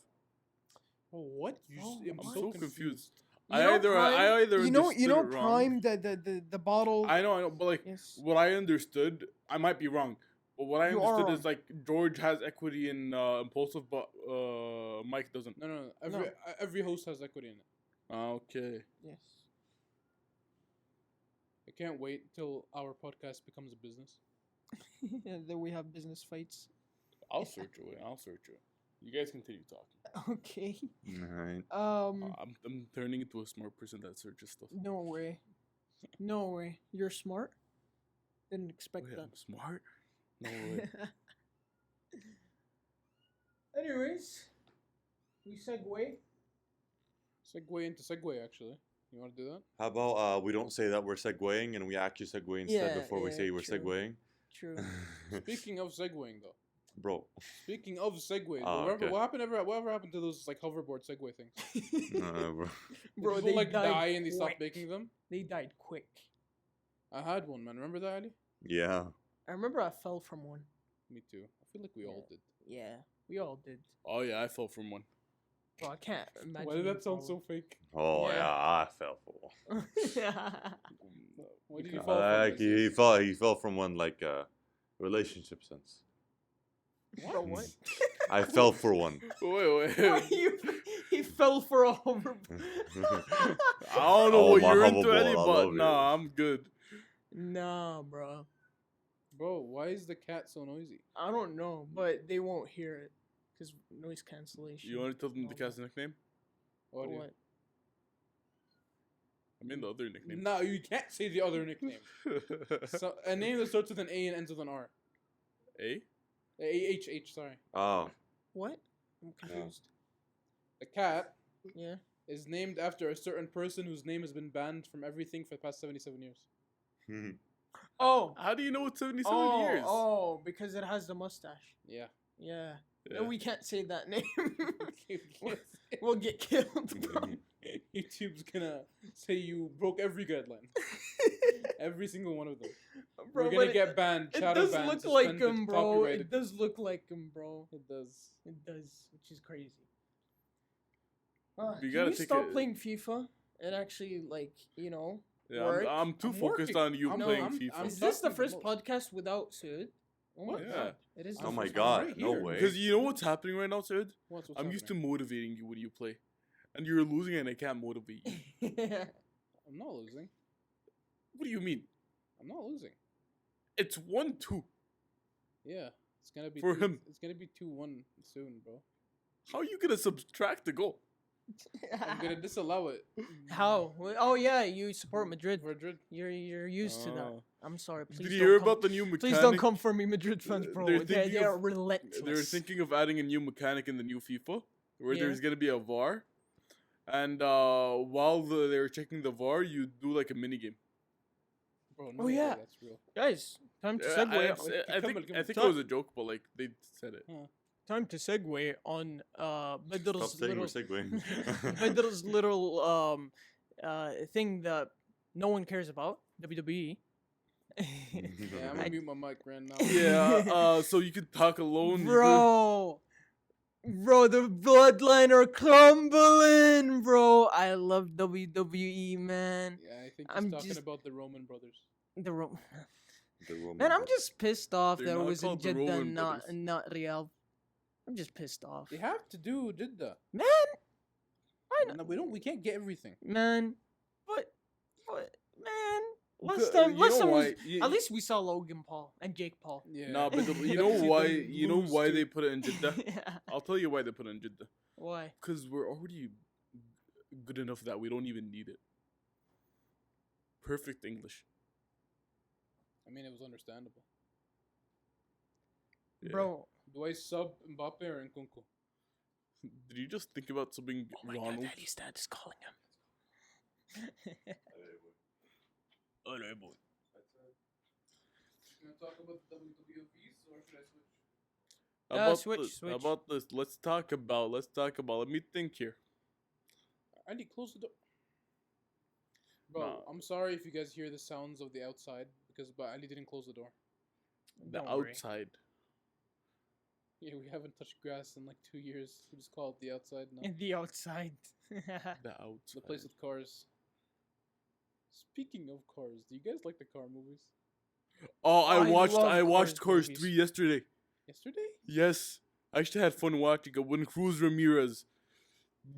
Oh, what? I'm I'm so so confused. confused. You I know either Prime- understood you know it wrong. Prime the bottle. I know, but like Yes. what I understood, I might be wrong, But what I You understood are is like George has equity in Impulsive, but Mike doesn't. No. No. Every host has equity in it. Okay. Yes. I can't wait until our podcast becomes a business. And then we have business fights. I'll search away. I'll search it. You guys continue talking. Okay. Alright. I'm turning into a smart person that searches stuff. No way. No way. You're smart. Didn't expect Wait, that. I'm smart? No way. Anyways, we segue. Segue into segue, actually. You want to do that? How about we don't say that we're segueing and we actually segue instead Yeah, before we yeah, say we're true. segueing? True. Speaking of segueing, though. Bro. Speaking of segueing, Ah, remember okay. whatever happened to those like hoverboard segue things? Bro. Bro, People they like died die and they stop quick. making them. They died quick. I had one, man. Remember that, Ali? Yeah. I remember I fell from one. Me too. I feel like we all did. Yeah, we all did. Oh yeah, I fell from one. Bro, I can't imagine. Why did you that sound so fall. fake? Oh Yeah. yeah, I fell for one. Why did you fall from Like this? he fell from one like relationship sense. Bro, what? I fell for one. Wait. He fell for a hoverboard. I don't know Oh, what my you're into, hoverboard, Eddie, I but love nah, it. I'm good. Nah, bro. Bro, why is the cat so noisy? I don't know, but they won't hear it because noise cancellation. You want to tell them the cat's nickname? Or Audio. what? I mean the other nickname. No, you can't say the other nickname. So, a name that starts with an A and ends with an R. A? H, sorry. Oh. What? I'm confused. The cat Yeah. is named after a certain person whose name has been banned from everything for the past 77 years. Oh. How do you know it's 77 Oh, years? oh, because it has the mustache. Yeah. Yeah. Yeah. No, we can't say that name. You can't say- We'll get killed, bro. YouTube's gonna say you broke every guideline. Every single one of them. Bro, We're but gonna get banned, it shadow does banned, look like suspended, him, bro. copyrighted. It does look like him, bro. It does. It does, which is crazy. You Can gotta we take stop it- playing FIFA and actually, like, Yeah, work? I'm too I'm focused working. on you I'm- playing I'm- FIFA. I'm Is this the talking first most. podcast without Sud? Oh my What? Yeah. god. It is. Oh the Oh my first god, right no here. way. Because you know what's happening right now, Sid? What's I'm used to happening? motivating you when you play. And you're losing and I can't motivate you. one. I'm not losing. What do you mean? I'm not losing. It's 1-2. Yeah. It's gonna be For two, him. It's gonna be 2-1 soon, bro. How are you gonna subtract the goal? I'm gonna disallow it. How? Oh yeah, you support Madrid. Madrid. You're used to that. Oh. I'm sorry. Please Did you don't hear come- about the new mechanic? Please don't come for me, Madrid fans, bro. They're They're, thinking they're of- relentless. They're thinking of adding a new mechanic in the new FIFA, where Yeah. there's gonna be a VAR, and while they're checking the VAR, you do like a mini game. Bro, Oh, no way yeah. that's real. Guys, time to I, segue. I Come think on. it was a joke, but like they said it. Time to segue on Stop Bedr's saying we're little segueing. Bedr's little thing that no one cares about, WWE. Yeah, I'm gonna I- mute my mic right now. Yeah, so you could talk alone. Bro, the bloodline are crumbling, bro. I love WWE, man. Yeah, I think he's I'm talking just- about the Roman brothers. The Ro- The Roman Man, I'm road. just pissed off They're that it not was in called the Jeddah, Roman not brothers. not Riyadh. I'm just pissed off, They have to do Jeddah. man. I know, No, we can't get everything. man. But man, last You time know was, why? You- at least we saw Logan Paul and Jake Paul. Yeah. Nah, but you Let know me see why? them You know lose why to- they put it in Jeddah? I'll tell you why they put it in Jeddah. Why? Because we're already good enough that we don't even need it. Perfect English. I mean, it was understandable. Yeah. Bro, Do I sub Mbappe or Nkunku? Did you just think about subbing oh my Ronald? god, Eddie's dad is calling him. Alright, boy. Can I talk about the WWEs or should I switch? Switch. About this, let's talk about. Let me think here. Andy, close the door. Bro, Nah. I'm sorry if you guys hear the sounds of the outside but Ali didn't close the door. The Don't worry. outside. Yeah, we haven't touched grass in like 2 years. We just call it the outside now. In the outside. The outside. The place with cars. Speaking of cars, do you guys like the car movies? Oh, I love I watched Cars Cars movies. 3 yesterday. Yesterday? Yes. I actually had fun watching it when Cruz Ramirez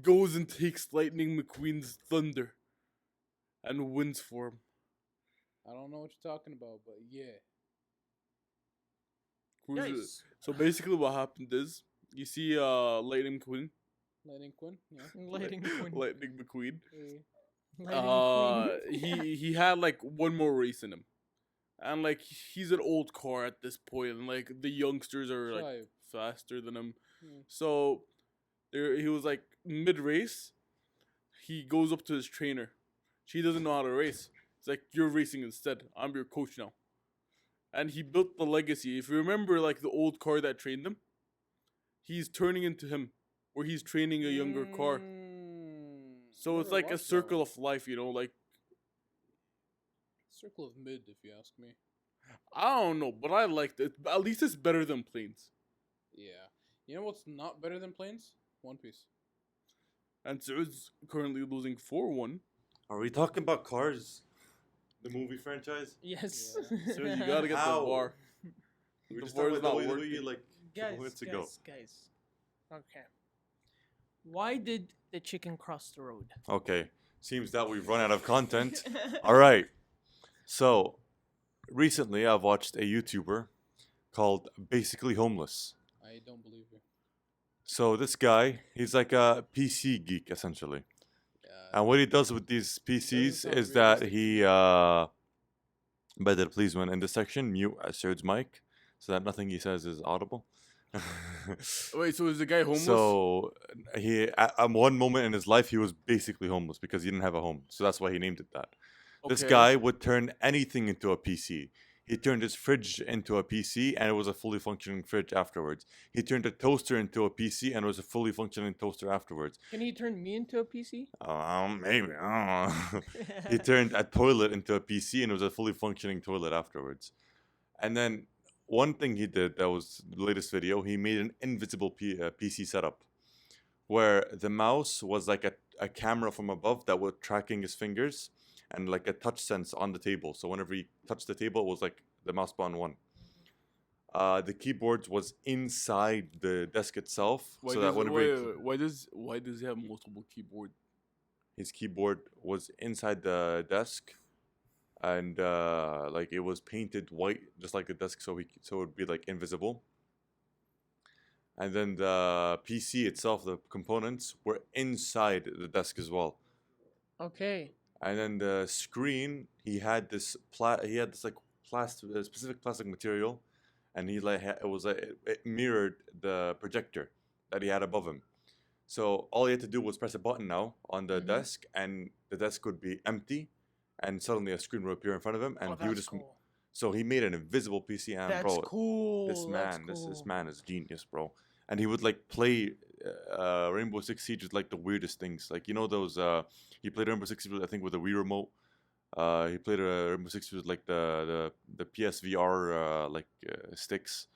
goes and takes Lightning McQueen's thunder and wins for him. I don't know what you're talking about, but yeah. Cruz, Nice. so basically what happened is you see Lightning McQueen. Lightning Quinn, yeah. Lighting Queen. Lightning McQueen. Eh, Lighting Queen. He had like one more race in him. And like he's an old car at this point, and like the youngsters are like Five. faster than him. Hmm. So there he was like mid race, he goes up to his trainer. She doesn't know how to race. It's like, you're racing instead. I'm your coach now. And he built the legacy. If you remember like the old car that trained him, he's turning into him, where he's training a younger car. So it's Never like a watched that circle one. of life, you know, like Circle of mid, if you ask me. I don't know, but I liked it. At least it's better than planes. Yeah. You know what's not better than planes? One Piece. And Saud's currently losing 4-1. Are we talking about Cars, the movie franchise? Yes. Yeah. So you gotta get Ow. the bar. We were The just talking bar's about not the way working. you like a couple minutes ago. guys. Okay. Why did the chicken cross the road? Okay, seems that we've run out of content. All right. So, recently I've watched a YouTuber called Basically Homeless. I don't believe you. So this guy, he's like a PC geek essentially. And what he does with these PCs sound is that realistic to he better please when in this section mute Serge's mic so that nothing he says is audible. Wait, so is the guy homeless? So he at one moment in his life he was basically homeless because he didn't have a home. So that's why he named it that. This Okay. guy would turn anything into a PC. He turned his fridge into a PC and it was a fully functioning fridge afterwards. He turned a toaster into a PC and it was a fully functioning toaster afterwards. Can he turn me into a PC? Maybe. I don't know. He turned a toilet into a PC and it was a fully functioning toilet afterwards. And then one thing he did that was the latest video, he made an invisible PC setup where the mouse was like a camera from above that was tracking his fingers and like a touch sense on the table. So whenever he touched the table, it was like the mouse button one. The keyboard was inside the desk itself, Why so does, that whenever why does he have multiple keyboard? his keyboard was inside the desk, and like it was painted white, just like the desk, so it would be like invisible. And then the PC itself, the components were inside the desk as well. Okay. And then the screen, he had this like specific plastic material, and he like it was like it mirrored the projector that he had above him. So all he had to do was press a button now on the Mhm. desk, and the desk would be empty, and suddenly a screen would appear in front of him, and Oh, he would that's just. cool. So he made an invisible PC, and That's bro, cool. this That's man, cool. this man is genius, bro. And he would like play Rainbow Six Siege with like the weirdest things, like you know those. He played Rainbow Six Siege, I think, with a Wii remote. He played Rainbow Six Siege with like the PSVR sticks.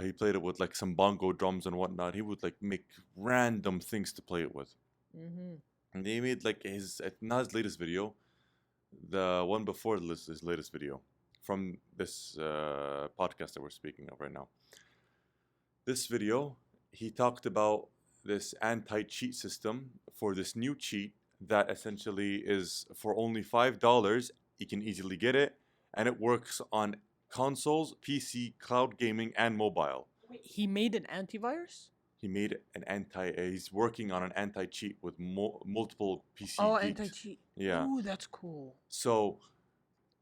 He played it with like some bongo drums and whatnot. He would like make random things to play it with. Mm-hmm. And they made like not his latest video, the one before his latest video from this podcast that we're speaking of right now. This video, he talked about this anti-cheat system for this new cheat that essentially is for only $5. You can easily get it, and it works on consoles, PC, cloud gaming, and mobile. Wait, he made an antivirus? He made an he's working on an anti-cheat with multiple PC Oh, geeks. anti-cheat. Yeah. Ooh, that's cool. So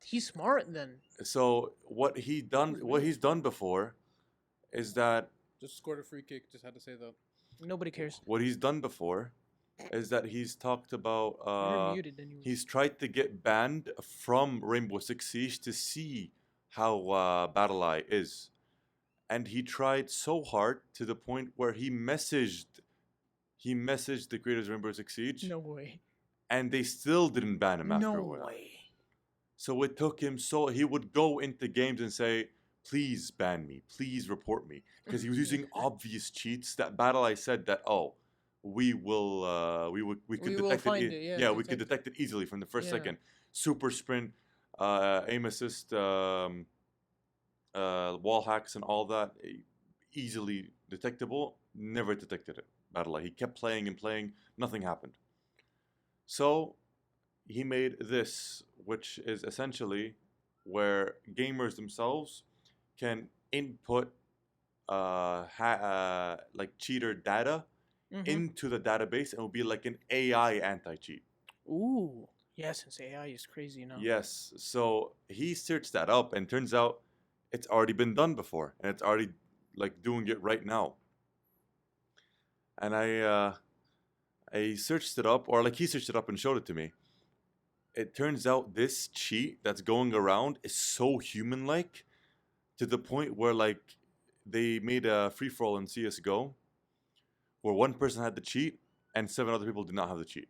He's smart then. what he's done before is that Just scored a free kick. Just had to say that. Nobody cares. what he's done before is that he's talked about You're muted anyway. he's tried to get banned from Rainbow Six Siege to see how BattleEye is. And he tried so hard to the point where he messaged the creators of Rainbow Six Siege, No way. and they still didn't ban him after No a while. way. So it took him he would go into games and say, please ban me, please report me. Because he was using obvious cheats that BattleEye said that, we could We will detect find it. it, yeah, We could detect detect it easily from the first Yeah. second. Super sprint, aim assist, wall hacks, and all that, easily detectable. Never detected it. Battle. He kept playing and playing. Nothing happened. So he made this, which is essentially where gamers themselves can input like cheater data Mm-hmm. into the database, and it will be like an AI anti-cheat. Ooh. Yeah, since AI is crazy now. Yes. So he searched that up, and turns out it's already been done before, and it's already like doing it right now. And I searched it up, or like he searched it up and showed it to me. It turns out this cheat that's going around is so human-like, to the point where like they made a free for all in CS:GO, where one person had the cheat and 7 other people did not have the cheat.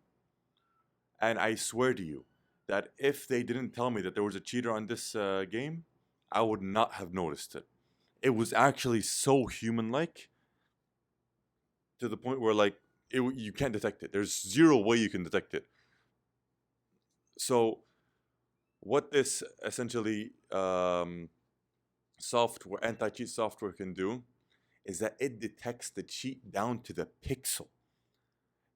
And I swear to you that if they didn't tell me that there was a cheater on this game, I would not have noticed it. It was actually so human-like, to the point where like you can't detect it. There's zero way you can detect it. So what this essentially software, anti-cheat software, can do is that it detects the cheat down to the pixel.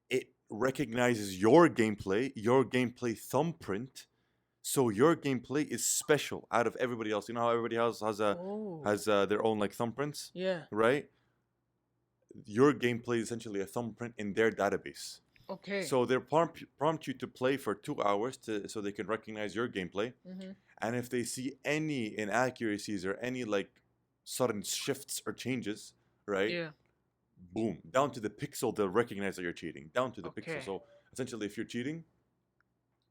It recognizes your gameplay thumbprint, so your gameplay is special out of everybody else. You know how everybody else has Oh. their own like thumbprints, Yeah. right? Your gameplay is essentially a thumbprint in their database. Okay. So they prompt you to play for 2 hours so they can recognize your gameplay. Mm-hmm. And if they see any inaccuracies or any like sudden shifts or changes, right? Yeah. Boom, down to the pixel, they'll recognize that you're cheating. Down to the Okay. pixel. So essentially, if you're cheating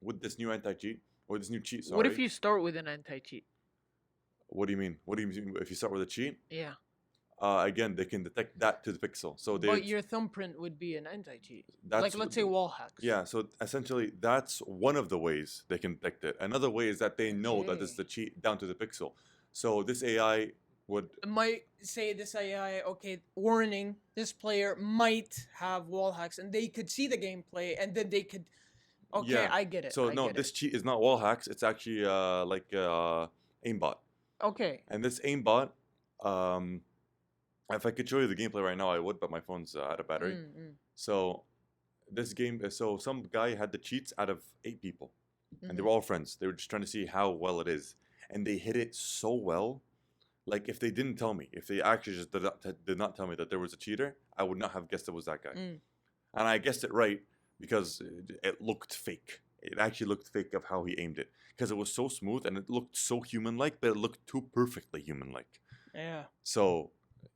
with this new anti-cheat, or this new cheat, sorry. What if you start with an anti-cheat? What do you mean? What do you mean if you start with a cheat? Yeah. Again, they can detect that to the pixel. So they. But your thumbprint would be an anti-cheat. That's Like, let's say wall hacks. Yeah, so essentially that's one of the ways they can detect it. Another way is that they know that this is the cheat down to the pixel. So this AI would It might say this AI, okay, warning, this player might have wall hacks, and they could see the gameplay, and then they could. Okay, Yeah. I get it. So I no, get this it. cheat is not wall hacks. It's actually like aimbot. Okay. And this aimbot, if I could show you the gameplay right now, I would, but my phone's out of battery. So this game, so some guy had the cheats out of 8 people, and they were all friends. They were just trying to see how well it is, and they hit it so well. Like if they didn't tell me, if they actually just did not tell me that there was a cheater, I would not have guessed it was that guy. And I guessed it right because it looked fake. It actually looked fake of how he aimed it, because it was so smooth and it looked so human-like, but it looked too perfectly human-like. Yeah. So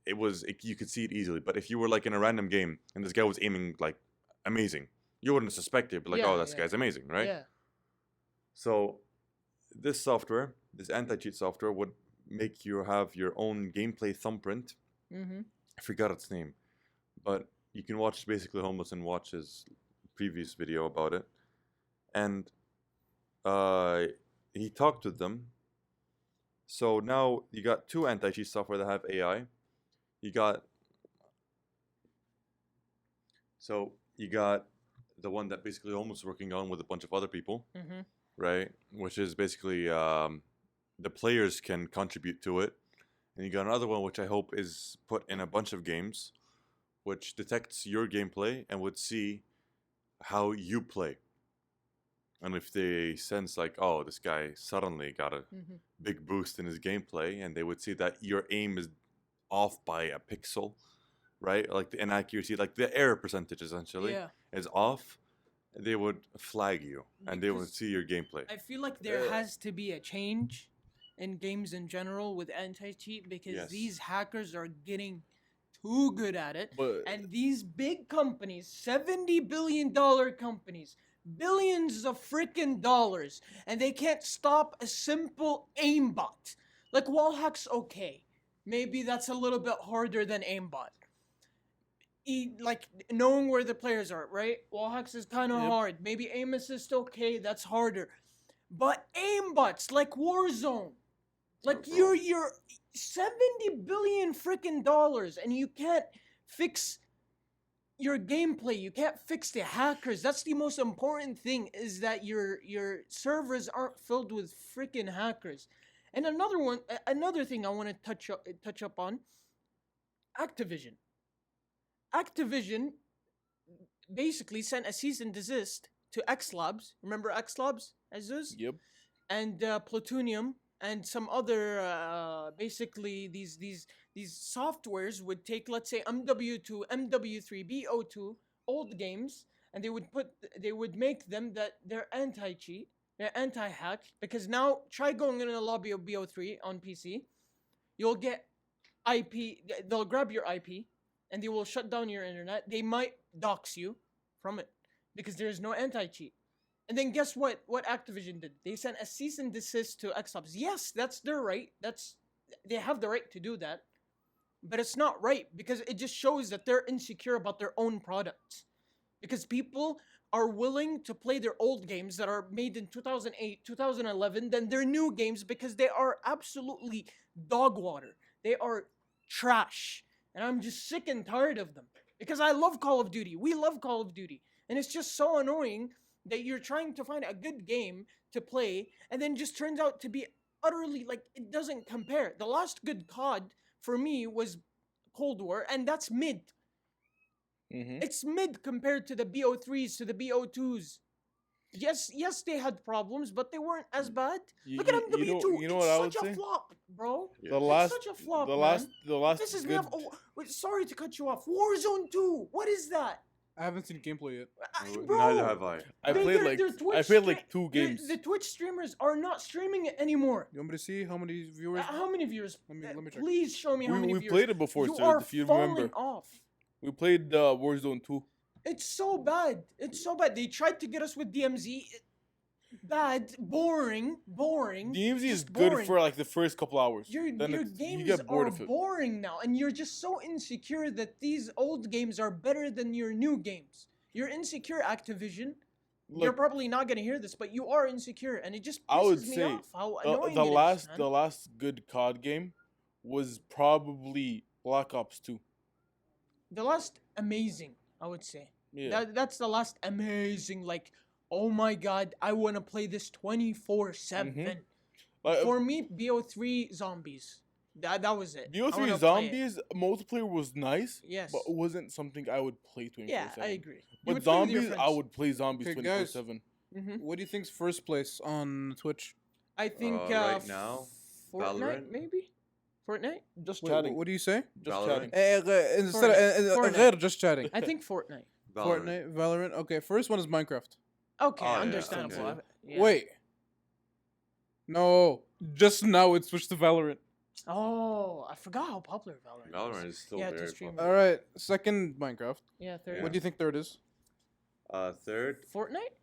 you could see it easily. But if you were like in a random game and this guy was aiming like amazing, you wouldn't suspect it. But like, Yeah, oh, this yeah. guy's amazing, right? Yeah. So this software, this anti-cheat software, would make you have your own gameplay thumbprint. Mm-hmm. I forgot its name, but you can watch basically Homeless and watch his previous video about it. And he talked with them. So now you got 2 anti-cheat software that have AI. You got the one that basically Homeless is working on with a bunch of other people, Mm-hmm. right? Which is basically the players can contribute to it. And you got another one which I hope is put in a bunch of games, which detects your gameplay and would see how you play. And if they sense like, oh, this guy suddenly got a Mm-hmm. big boost in his gameplay, and they would see that your aim is off by a pixel, right? Like the inaccuracy, like the error percentage essentially Yeah. is off, they would flag you and they would Because see your gameplay. I feel like there has to be a change in games in general with anti-cheat, because Yes. these hackers are getting too good at it. But And these big companies, $70 billion companies, billions of freaking dollars, and they can't stop a simple aimbot. Like wall hacks, okay. Maybe that's a little bit harder than aimbot. Like knowing where the players are, right? Wall hacks is kind of Yep. hard. Maybe aim assist, okay, that's harder. But aimbots like Warzone, like Bro. you're $70 billion freaking dollars, and you can't fix your gameplay. You can't fix the hackers. That's the most important thing, is that your servers aren't filled with freaking hackers. And another thing I want to touch up on, Activision. Activision basically sent a cease and desist to X Labs. Remember X Labs, Aziz? Yep. And Plutonium and some other basically these softwares would take, let's say, MW2, MW3, BO2 old games, and they would make them that they're anti-cheat, they're anti-hack, because now try going in a lobby of BO3 on PC, you'll get IP, they'll grab your IP and they will shut down your internet. They might dox you from it because there is no anti-cheat. And then guess what? What Activision did? They sent a cease and desist to Xbox. Yes, that's their right. They have the right to do that. But it's not right, because it just shows that they're insecure about their own products. Because people are willing to play their old games that are made in 2008, 2011 than their new games, because they are absolutely dog water. They are trash. And I'm just sick and tired of them. Because I love Call of Duty. We love Call of Duty. And it's just so annoying that you're trying to find a good game to play, and then just turns out to be utterly, like, it doesn't compare. The last good COD for me was Cold War, and that's mid. Mm-hmm. It's mid compared to the BO3s, to the BO2s. Yes, they had problems, but they weren't as bad. Look at MW2. You know what I would It's such say? a flop, bro. The last, It's such a flop, the man. last This is good. not. Oh, wait, sorry to cut you off. Warzone 2. What is that? I haven't seen gameplay yet. Bro, Neither have I. I They- played they're- like they're Twitch I played stre- like 2 games. The Twitch streamers are not streaming it anymore. You want me to see how many viewers? How many viewers? Let me check. Please show me how many we viewers. played it before, You sir. are If you falling remember, off. we played Warzone 2. It's so bad. It's so bad. They tried to get us with DMZ. Bad, boring. DMZ is just good boring. for like the first couple hours. Your Then you games get bored are of it. boring now, and you're just so insecure that these old games are better than your new games. You're insecure, Activision. You're Look, probably not gonna hear this, but you are insecure, and it just I would pisses me say off how annoying the it is, last man. the last good COD game was probably Black Ops 2. The last amazing, I would say. Yeah. That's the last amazing. Like, oh my god, I want to play this 24/7. Like, For me, BO3 Zombies. That was it. I BO3 wanna play it. Zombies multiplayer was nice, Yes. but it wasn't something I would play 24/7. Yeah, I agree. You But would play with your Zombies, I friends. would play Zombies Okay, 24/7. What do you think's first place on Twitch? I think right now, Fortnite, Valorant? maybe. Fortnite. Just Wait, chatting. what do you say? Just Valorant? chatting. Instead of Fortnite. غير just chatting. I think Fortnite. Fortnite, Valorant. Okay, first one is Minecraft. Okay, Oh, yeah, understandable. okay. Yeah. Wait. No, just now it switched to Valorant. Oh, I forgot how popular Valorant. Valorant is still Yeah, to very stream. popular. All right, second Minecraft. Yeah, third. Yeah. What do you think third is? Third? Fortnite.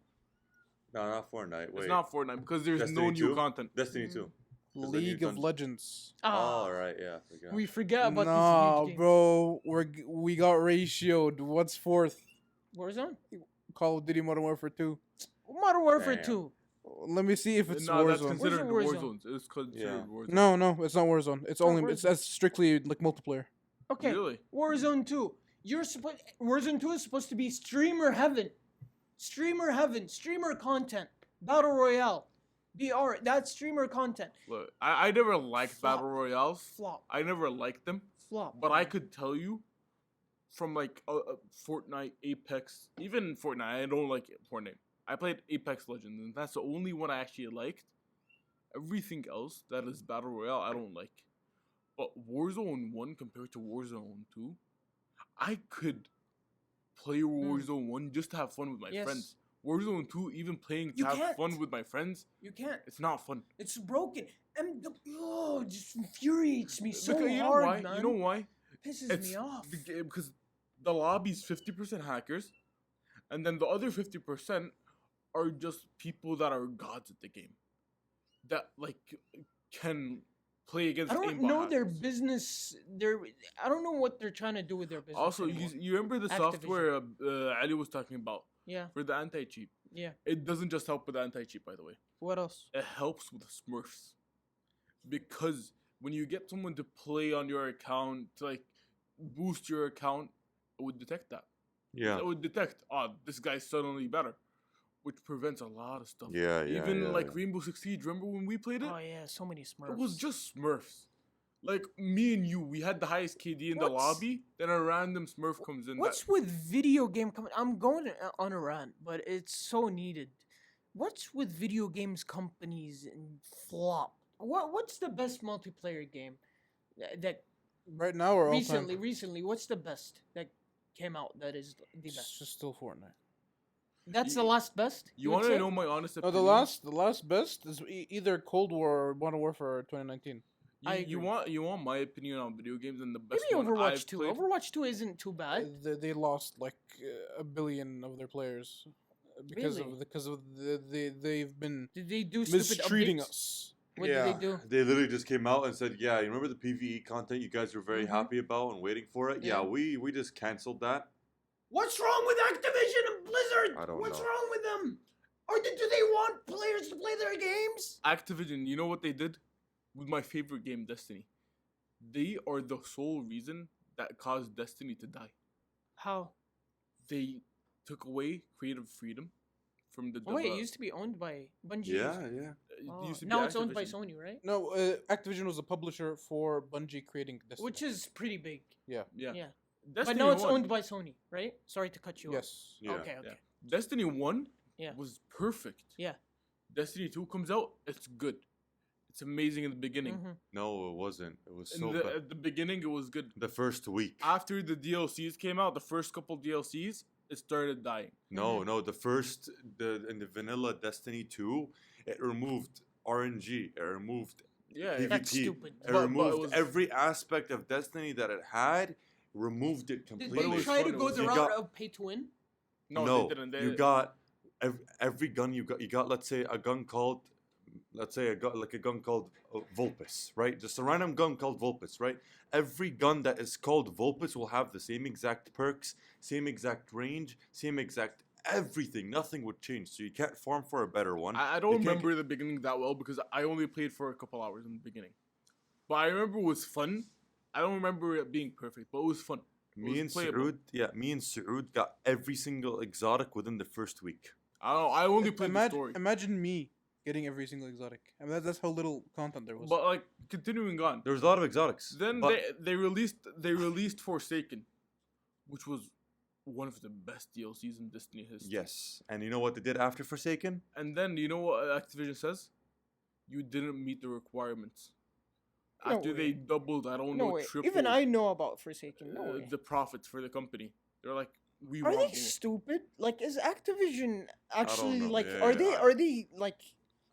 No, not Fortnite. Wait. It's not Fortnite because there's no Destiny new 2? content. Destiny 2. Is that League new of content? Legends. Ah, Oh, right, yeah. I forgot. we forget about Nah, these huge games. bro, we got ratioed. What's fourth? Warzone. Call of Duty Modern Warfare 2. Modern Warfare Damn. 2. Let me see if it's No, that's Warzone. considered Where's war the Warzone? zones. It's considered Yeah. war zones. No, it's not Warzone. It's not only it's Warzone. that's strictly like multiplayer. Okay. Really? Warzone 2. Warzone 2 is supposed to be streamer heaven. Streamer content. Battle Royale. BR, that's streamer content. Look, I never liked Flop. battle royales. Flop. I never liked them, Flop. but I could tell you from like Fortnite, Apex, even Fortnite. I don't like Fortnite. I played Apex Legends, and that's the only one I actually liked. Everything else that is battle royale, I don't like. But Warzone 1 compared to Warzone 2, I could play Warzone 1 just to have fun with my Yes. friends. Warzone 2, even playing to You have can't. fun with my friends, You can't. it's not fun. It's broken. It just infuriates me so Because you know hard, why? man. You know why? Pisses me off. Because the lobby's 50% hackers, and then the other 50% are just people that are gods at the game, that like can play against. I don't aimbot know their hackers. business. I don't know what they're trying to do with their business. Also, anymore. you remember the Activision. software Ali was talking about Yeah, for the anti-cheat? yeah. It doesn't just help with the anti-cheat, by the way. What else? It helps with Smurfs, because when you get someone to play on your account to like boost your account, it would detect that. Yeah. It would detect, this guy's suddenly better, which prevents a lot of stuff. Yeah, yeah, Even yeah, like yeah. Rainbow Six Siege, remember when we played it? Oh yeah, so many Smurfs. It was just Smurfs. Like me and you, we had the highest KD in the What's- lobby. Then a random Smurf comes in. What's with video game I'm going on a rant, but it's so needed. What's with video games companies and flop? What's the best multiplayer game that Right now or all time? recently? What's the best that came out that is the It's best? just still Fortnite. That's the You- last best. You would want to say? know my honest No, opinion? the last best is either Cold War or Modern Warfare 2019. I You agree. want my opinion on video games and the best Maybe one Overwatch I've 2. played? Overwatch 2 isn't too bad. They lost like a billion of their players because Really? they've been Did they do stupid mistreating updates? us. What did they do? They literally just came out and said, "Yeah, you remember the PVE content you guys were very Mhm. happy about and waiting for it? Yeah, Yeah. we just canceled that." What's wrong with Activision and Blizzard? I don't What's know. wrong with them? Or do they want players to play their games? Activision, you know what they did with my favorite game, Destiny? They are the sole reason that caused Destiny to die. How? They took away creative freedom from the Oh, wait, it used to be owned by Bungie. Yeah, yeah. It used to be Now it's owned by Activision. Sony, right? No, Activision was a publisher for Bungie creating Destiny. Which is pretty big. Yeah. Yeah. Destiny But now it's 1, owned by Sony, right? Sorry to cut you off. Yes. Yeah. Okay, okay. Yeah. Destiny 1 Yeah. was perfect. Yeah. Destiny 2 comes out, it's good. It's amazing in the beginning. Mhm. No, it wasn't. It was In so the, bad. at the beginning, it was good. The first week. After the DLCs came out, the first couple DLCs, it started dying. No, no, in the vanilla Destiny 2, it removed RNG. It removed Yeah, PvP. That's stupid. It But it removed was- every aspect of Destiny that it had. Removed it Did completely. they was try to fun, it go was- the You route got- of pay to win? No, they didn't. They, you got every gun you got. Let's say a gun called, like a gun called Vulpes, right? Just a random gun called Vulpes, right? Every gun that is called Vulpes will have the same exact perks, same exact range, same exact everything. Nothing would change, so you can't farm for a better one. I You don't can't remember the beginning that well because I only played for a couple hours in the beginning. But I remember it was fun. I don't remember it being perfect, but it was fun. Me and Saud got every single exotic within the first week. I don't know. I only played the story. Imagine me getting every single exotic. I mean, that's how little content there was. But like continuing on, There was a lot of exotics. then but they released Forsaken, which was one of the best DLCs in Destiny history. yes, and you know what they did after Forsaken? And then you know what Activision says? You didn't meet the requirements. No After way. they doubled, I don't No know, way. triple Even I know about Forsaken. No way. the profits for the company. They're like, we Are want they more. stupid? Like, is Activision actually know. like? Yeah, are yeah, they? I- Are they like?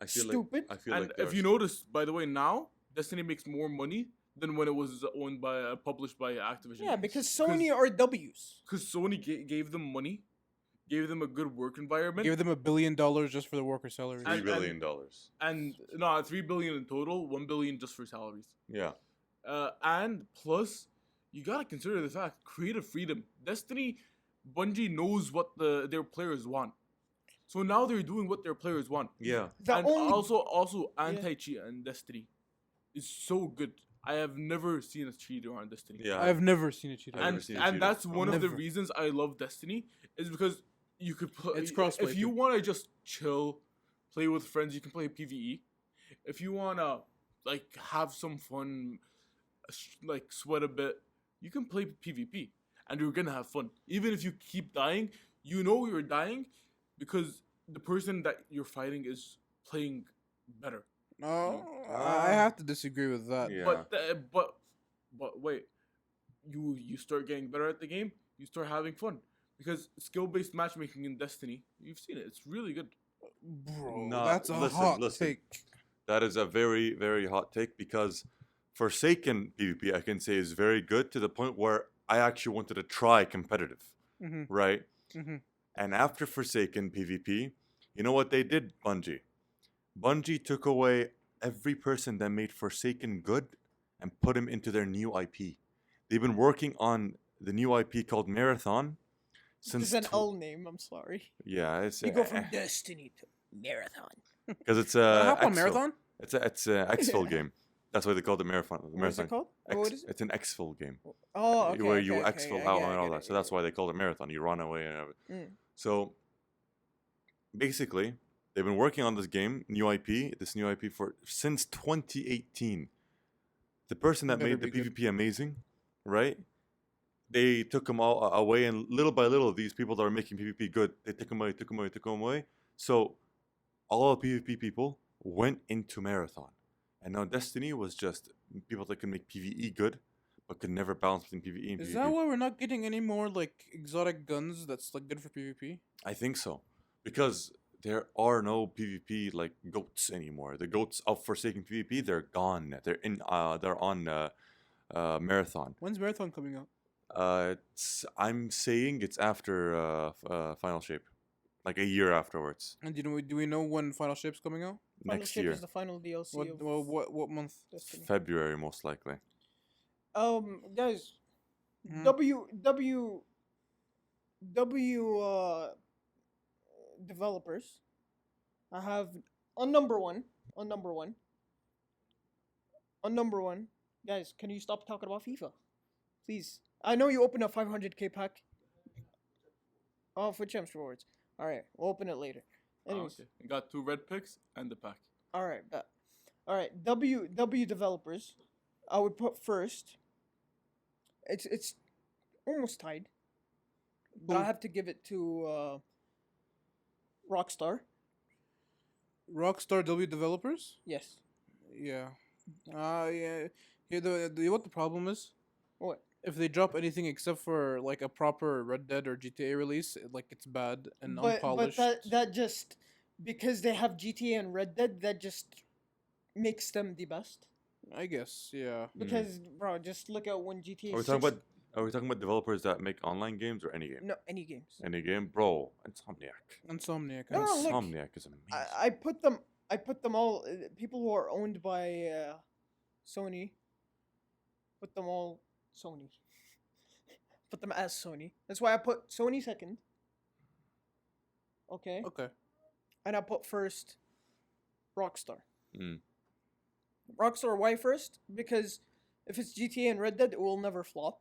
I feel Stupid. Like I feel And like if you notice, by the way, now Destiny makes more money than when it was owned by published by Activision. Yeah, because Sony are W's. Because Sony gave them money, gave them a good work environment, Give them $1 billion just for the worker salaries. And- $3 billion. and no, 3 billion in total, 1 billion just for salaries. Yeah. And plus, you gotta consider the fact creative freedom. Destiny, Bungie knows what their players want, so now they're doing what their players want. Yeah. The and only also anti cheat in Destiny is so good. I have never seen a cheater on Destiny. Yeah. I've never seen a cheater. I've never and seen a cheater. that's one of the Never. reasons I love Destiny is because you could play. It's crossplay If you too. want to just chill, play with friends, you can play PVE. If you wanna like have some fun, like sweat a bit, you can play PvP, and you're gonna have fun. Even if you keep dying, you know you're dying because the person that you're fighting is playing better. No, I have to disagree with that. Yeah. But wait, you start getting better at the game, you start having fun because skill-based matchmaking in Destiny, you've seen it. It's really good. Bro, No, that's a listen, hot listen. take. That is a very, very hot take because Forsaken PvP, I can say, is very good to the point where I actually wanted to try competitive, Hmm. right? Hmm. And after Forsaken PvP, you know what they did, Bungie? Bungie took away every person that made Forsaken good and put him into their new IP. They've been working on the new IP called Marathon since It's an L name. I'm sorry. yeah, it's You go from Destiny to Marathon. because it's Hop on Exfil. Marathon? It's a exfil game. That's why they called it marathon. What is it called? What is it? It's an exfil game. Oh, okay. Where okay, you okay, exfil I out get it, and I all get that. it, So yeah, that's why they called it marathon. You run away and everything. Mm. So basically, they've been working on this game, this new IP since 2018. The person that Better made the be good. PvP amazing, right? They took them all away, and little by little, these people that are making PvP good, they took them away, took them away, took them away. So all the PvP people went into Marathon. And now Destiny was just people that could make PvE good, but could never balance between PvE and Is PvP. that why we're not getting any more like exotic guns that's like good for PvP? I think so. Because there are no PvP like goats anymore. The goats of Forsaken PvP, they're gone. They're on Marathon. When's Marathon coming out? I'm saying it's after Final Shape. Like a year afterwards. And do we know when Final Shape's coming out? Final Next Shape year. is the final DLC What of what month? Destiny. February most likely. Guys, Mhm. developers. I have on number one. Guys, can you stop talking about FIFA, please? I know you opened a 500k pack. Oh, for champs rewards. All right, we'll open it later. Anyways, okay. I got 2 red picks and the pack. all right, bet. All right, W developers. I would put first. It's almost tied, but I Who? have to give it to Rockstar. Rockstar W developers? Yes. Yeah. Yeah. Yeah. The what the problem is? What? If they drop anything except for like a proper Red Dead or GTA release, like it's bad and But unpolished. that just because they have GTA and Red Dead, that just makes them the best. I guess, yeah. Because bro, just look at when GTA. Are we 6 talking about developers that make online games or any game? No, any games. Any game? Bro, Insomniac. Insomniac. No, That's- look, Insomniac is amazing. I put them all. People who are owned by Sony. Put them all Sony. Put them as Sony. That's why I put Sony second. Okay. Okay. And I put first Rockstar. Mm. Rockstar, why first? Because if it's GTA and Red Dead, it will never flop,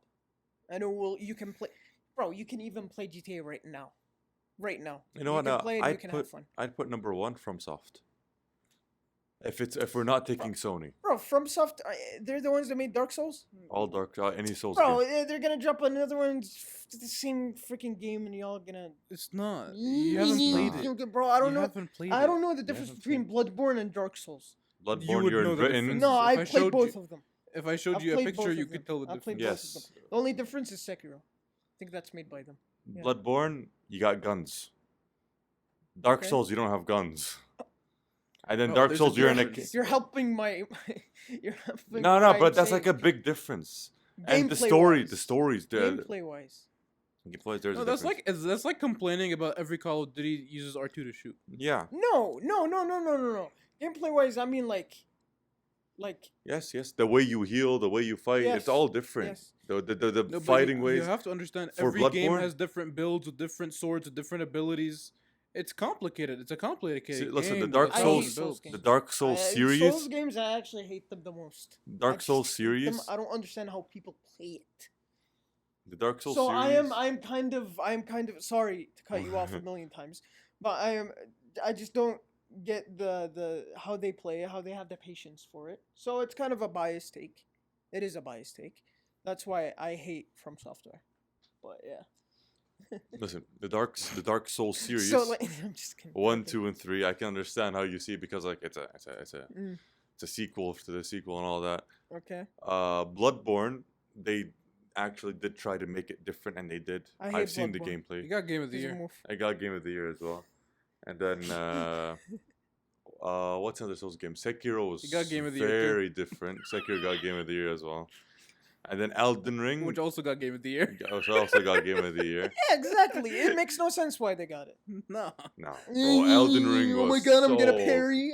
and you can play, bro. You can even play GTA right now, You know what? can play and you I'd can put have fun, I'd put number 1 FromSoft. If we're not taking Sony, bro. FromSoft, they're the ones that made Dark Souls, all dark any Souls bro. game. They're gonna drop another one, the same freaking game, and y'all gonna. It's not. You haven't played it. Bro. I don't You know. haven't played I it. don't know the difference haven't between Bloodborne and Dark Souls. Bloodborne, would you're know in the Britain. difference. No, If I I played showed both you- of them. If I showed I've you a played picture, both you of could them. tell the I've played difference. both of Yes. them. The only difference is Sekiro. I think that's made by them. Yeah. Bloodborne, you got guns. Dark Okay. Souls, you don't have guns. And then No, Dark there's a Souls, you're in a. difference. You're helping my. You're helping. No, what no, I'm but that's like a saying. big difference. And the stories, Gameplay wise. there's No, a that's difference. that's like complaining about every Call of Duty uses R2 to shoot. Yeah. No. Gameplay wise, I mean like. Yes. The way you heal, the way you fight, Yes, it's all different. yes. The No, but fighting you ways. have to understand For every game Bloodborne- has different builds with different swords with different abilities. It's complicated. It's a complicated See, listen, the game. Dark with I hate Souls- thousands of Souls builds. games. The Dark Souls series. Souls games, I actually hate them the most. I Dark just Souls hate them. series. I don't understand how people play it. The Dark Souls So series. I'm kind of sorry to cut you off a million times, but I just don't get the how they play, how they have the patience for it. So it's kind of a biased take. It is a biased take. That's why I hate From Software. But yeah. Listen, the Dark Souls series. So like, I'm just kidding. 1, Okay. 2, and 3. I can understand how you see it because like it's a Mm, it's a sequel to the sequel and all that. okay. Bloodborne, they actually did try to make it different, and they did. I hate I've seen the Bloodborne. You gameplay. got Game of the He's a Year. move. I got Game of the Year as well. And then what's another Souls game? Sekiro was You got Game of the Year, too. very different. Sekiro got Game of the Year as well. And then Elden Ring, Which also got Game of the Year. also got Game of the Year. Yeah, exactly. It makes no sense why they got it. No. No, bro, Elden Ring was Oh my god, I'm gonna so- parry.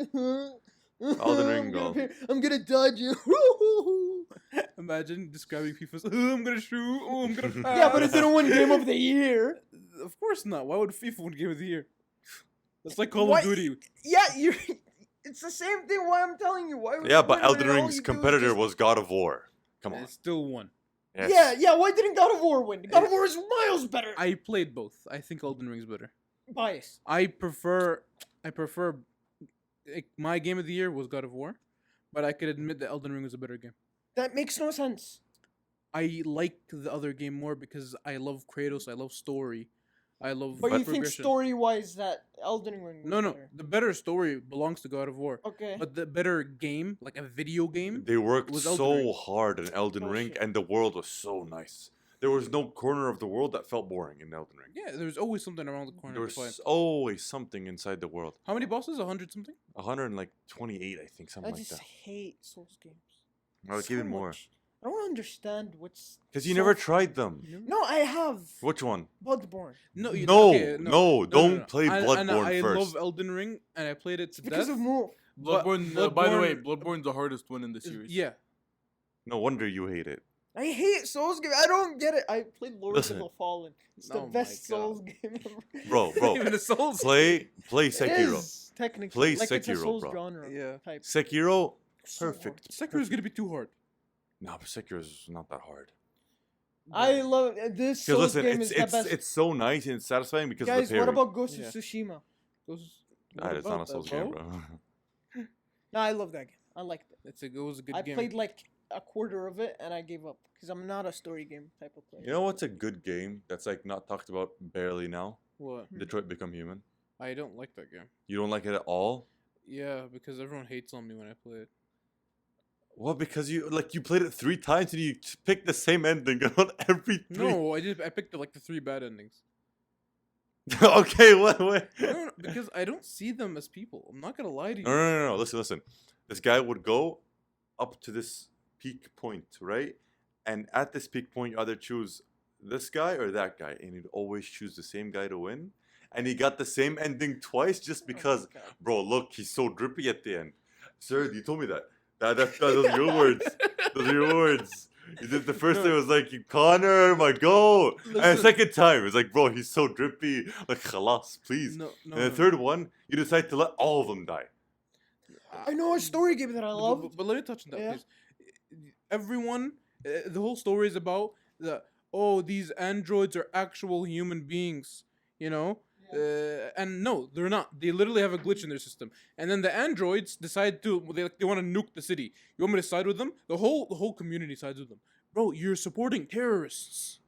Elden Ring, I'm gonna, go. I'm gonna dodge you. Imagine describing FIFA's, oh, I'm gonna shoot, oh, I'm gonna pass. Yeah, but it didn't win Game of the Year. Of course not. Why would FIFA win Game of the Year? That's like Call Why- of Duty. Yeah, you. It's the same thing. Why I'm telling you? Why? would Yeah, you but win when Elden all Ring's you do is competitor just- was God of War. Come on. It still won. Yes. Yeah. Why didn't God of War win? God of War is miles better. I played both. I think Elden Ring's better. Bias. I prefer. Like, my game of the year was God of War, but I could admit that Elden Ring was a better game. That makes no sense. I like the other game more because I love Kratos. I love story. I love. But you think progression. story-wise that Elden Ring was No. better? The better story belongs to God of War. Okay. But the better game, like a video game, They worked was Elden so Ring. hard in Elden Ring, Bullshit. and the world was so nice. There was no corner of the world that felt boring in Elden Ring. yeah, there's always something around the corner There to was find. always something inside the world. How many bosses? 100 something? 128, I think, I something like just that. hate Souls games. Or like So even more. much. I don't understand what's. Because you so never f- tried them. No, I have. Which one? Bloodborne. No, Don't play Bloodborne I first. love Elden Ring, and I played it to Because death. of Mo. But Bloodborne, by the way, Bloodborne Bloodborne's the hardest one in the is- series. Yeah, No wonder you hate it. I hate Souls games. I don't get it. I played Lords Listen. of the Fallen. It's the Oh my best God. Souls game ever. Bro, even the Souls. play It Sekiro. is, technically. Play like it's a Sekiro, Souls bro. genre Yeah. type. Sekiro, So perfect. Sekiro's gonna be too hard. No, but Sekiro's not that hard. I love this Because Souls listen, game it's is the best. it's so nice and satisfying because Guys, of the what parry. about Ghost Yeah. of Tsushima? Those- Nah, what it's not a about Souls that, game, bro? bro. No, I love that game. I liked it. It was a good I game. played like a quarter of it and I gave up because I'm not a story game type of player. You know what's a good game that's like not talked about barely now? What? Detroit Become Human. I don't like that game. You don't like it at all? Yeah, because everyone hates on me when I play it. Well, because you played it 3 times and you picked the same ending on every 3. No, I picked like the 3 bad endings. Okay, what? No, because I don't see them as people. I'm not gonna lie to you. No. Listen. This guy would go up to this peak point, right? And at this peak point, you either choose this guy or that guy, and he'd always choose the same guy to win. And he got the same ending twice just Oh my because, God. bro, look, he's so drippy at the end. Sir, you told me that. Those are your words. Those are your words. You did the first time it was like, Connor, my goal. And the Listen. second time, it was like, bro, he's so drippy. Like, khalas, please. No. And the third one, you decide to let all of them die. I know a story game that I love. But let me touch on that, Yeah. please. Everyone, the whole story is about these androids are actual human beings, you know? And no, they're not. They literally have a glitch in their system. And then the androids decide they want to nuke the city. You want me to side with them? The whole community sides with them. Bro, you're supporting terrorists.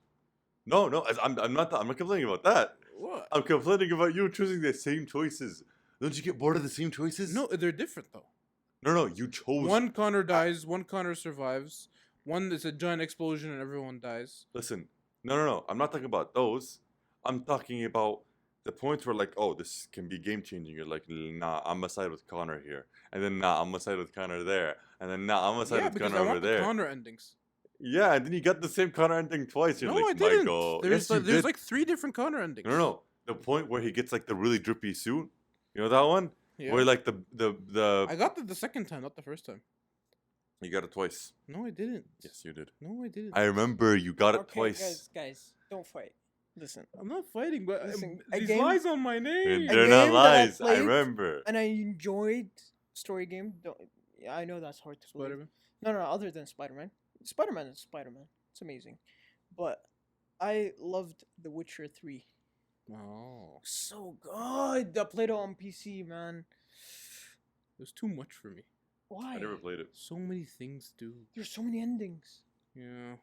No, I'm not complaining about that. What? I'm complaining about you choosing the same choices. Don't you get bored of the same choices? No, they're different though. No, you chose. One Connor dies, one Connor survives. One is a giant explosion and everyone dies. Listen, no. I'm not talking about those. I'm talking about the points where, like, oh, this can be game changing. You're like, nah, I'm gonna side with Connor here, and then nah, I'm gonna side with Connor there, and then nah, I'm gonna side Yeah, with because Connor I over want the there. Connor endings. Yeah, and then you got the same Connor ending twice. You're No, I like, my didn't. God. There's Yes, you there's did. like 3 different Connor endings. No. The point where he gets like the really drippy suit. You know that one? Yeah. Where like the I got it the second time, not the first time. you got it twice. No, I didn't. Yes, you did. No, I didn't. I remember you got it Okay, twice. guys, don't fight. Listen, I'm not fighting, but Listen, a these game- lies on my name. And they're not game that I lies. I played- remember. and I enjoyed story game. Yeah, I know that's hard to believe. Spider-Man. No, other than Spider-Man. Spider-Man is Spider-Man. It's amazing. But I loved The Witcher 3. Oh, So good. I played it on PC, man. it was too much for me. Why? I never played it. So many things, dude. There's so many endings. Yeah.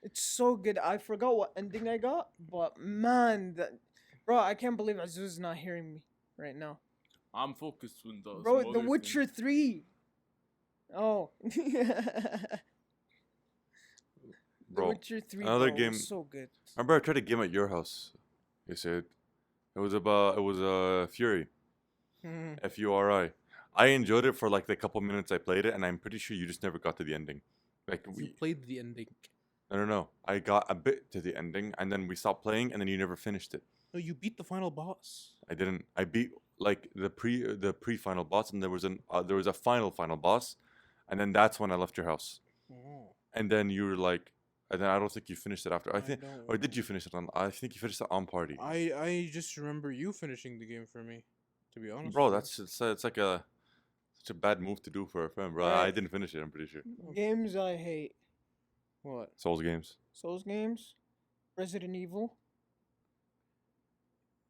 It's so good. I forgot what ending I got, but man, bro, I can't believe Azuz is not hearing me right now. I'm focused on those. Bro, The Witcher 3. Oh. The Bro, Witcher 3 another bro, game- was so good. remember I tried a game at your house. You said it was Fury. Furi. I enjoyed it for like the couple minutes I played it, and I'm pretty sure you just never got to the ending. Like You played the ending. no. I got a bit to the ending, and then we stopped playing, and then you never finished it. No, you beat the final boss. I didn't. I beat like the pre-final boss, and there was a final boss, and then that's when I left your house. Oh, And then you were like, and then I don't think you finished it after. I think, don't or did know. you finish it on? I think you finished it on party. I just remember you finishing the game for me. To be honest. Bro, with you. it's like a such a bad move to do for a friend, bro. I Alright. didn't finish it. I'm pretty sure. Games I hate. What? Souls games. Souls games. Resident Evil.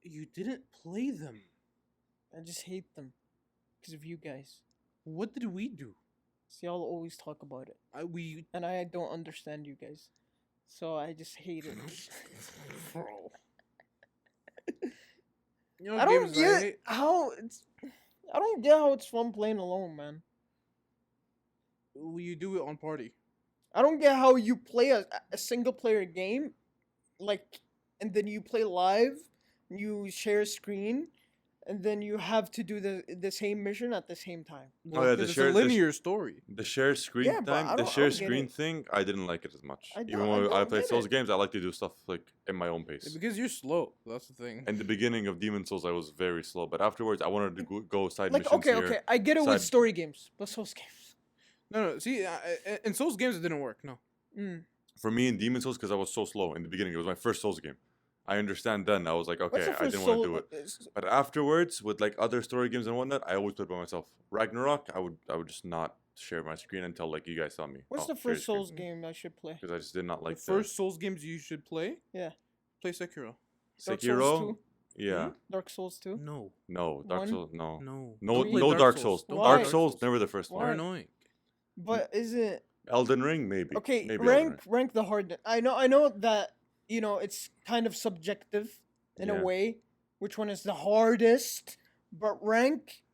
You didn't play them. I just hate them. Because of you guys. What did we do? See, y'all always talk about it. We And I don't understand you guys. So I just hate it. bro. You know I don't games get hate? how it's. I don't get how it's fun playing alone, man. You do it on party. I don't get how you play a single player game, like, and then you play live, you share a screen, and then you have to do the same mission at the same time. Oh, yeah, 'cause the it's share- a the sh- linear story. The share screen Yeah, but I time, the don't- I share don't get screen it. thing, I didn't like it as much. I Even don't- I when I don't play get Souls it. games, I like to do stuff like in my own pace. Because you're slow. That's the thing. In the beginning of Demon Souls, I was very slow, but afterwards, I wanted to go side Like, missions okay, here. okay, I get it with side- story games, but Souls games. No. See, in Souls games it didn't work. No. Mm. For me in Demon Souls, because I was so slow in the beginning, it was my first Souls game. I understand then. I was like, What's okay, the I first didn't want Soul? to do it. But afterwards, with like other story games and whatnot, I always played by myself. Ragnarok, I would just not share my screen until like you guys saw me. What's the first Souls game I should play? Because I just did not like The first Souls games you should play. Yeah. Play Sekiro. Dark Souls Sekiro. 2? Yeah. Dark Souls 2? No. No, Dark One? Souls. No. No. No, Don't play no Dark Souls. Don't Why? play Dark Souls, never the first They're Why? one. annoying. But is it Elden Ring, maybe. okay? Maybe Elden Ring. Rank the hardness. I know that it's kind of subjective in Yeah. a way. Which one is the hardest? But rank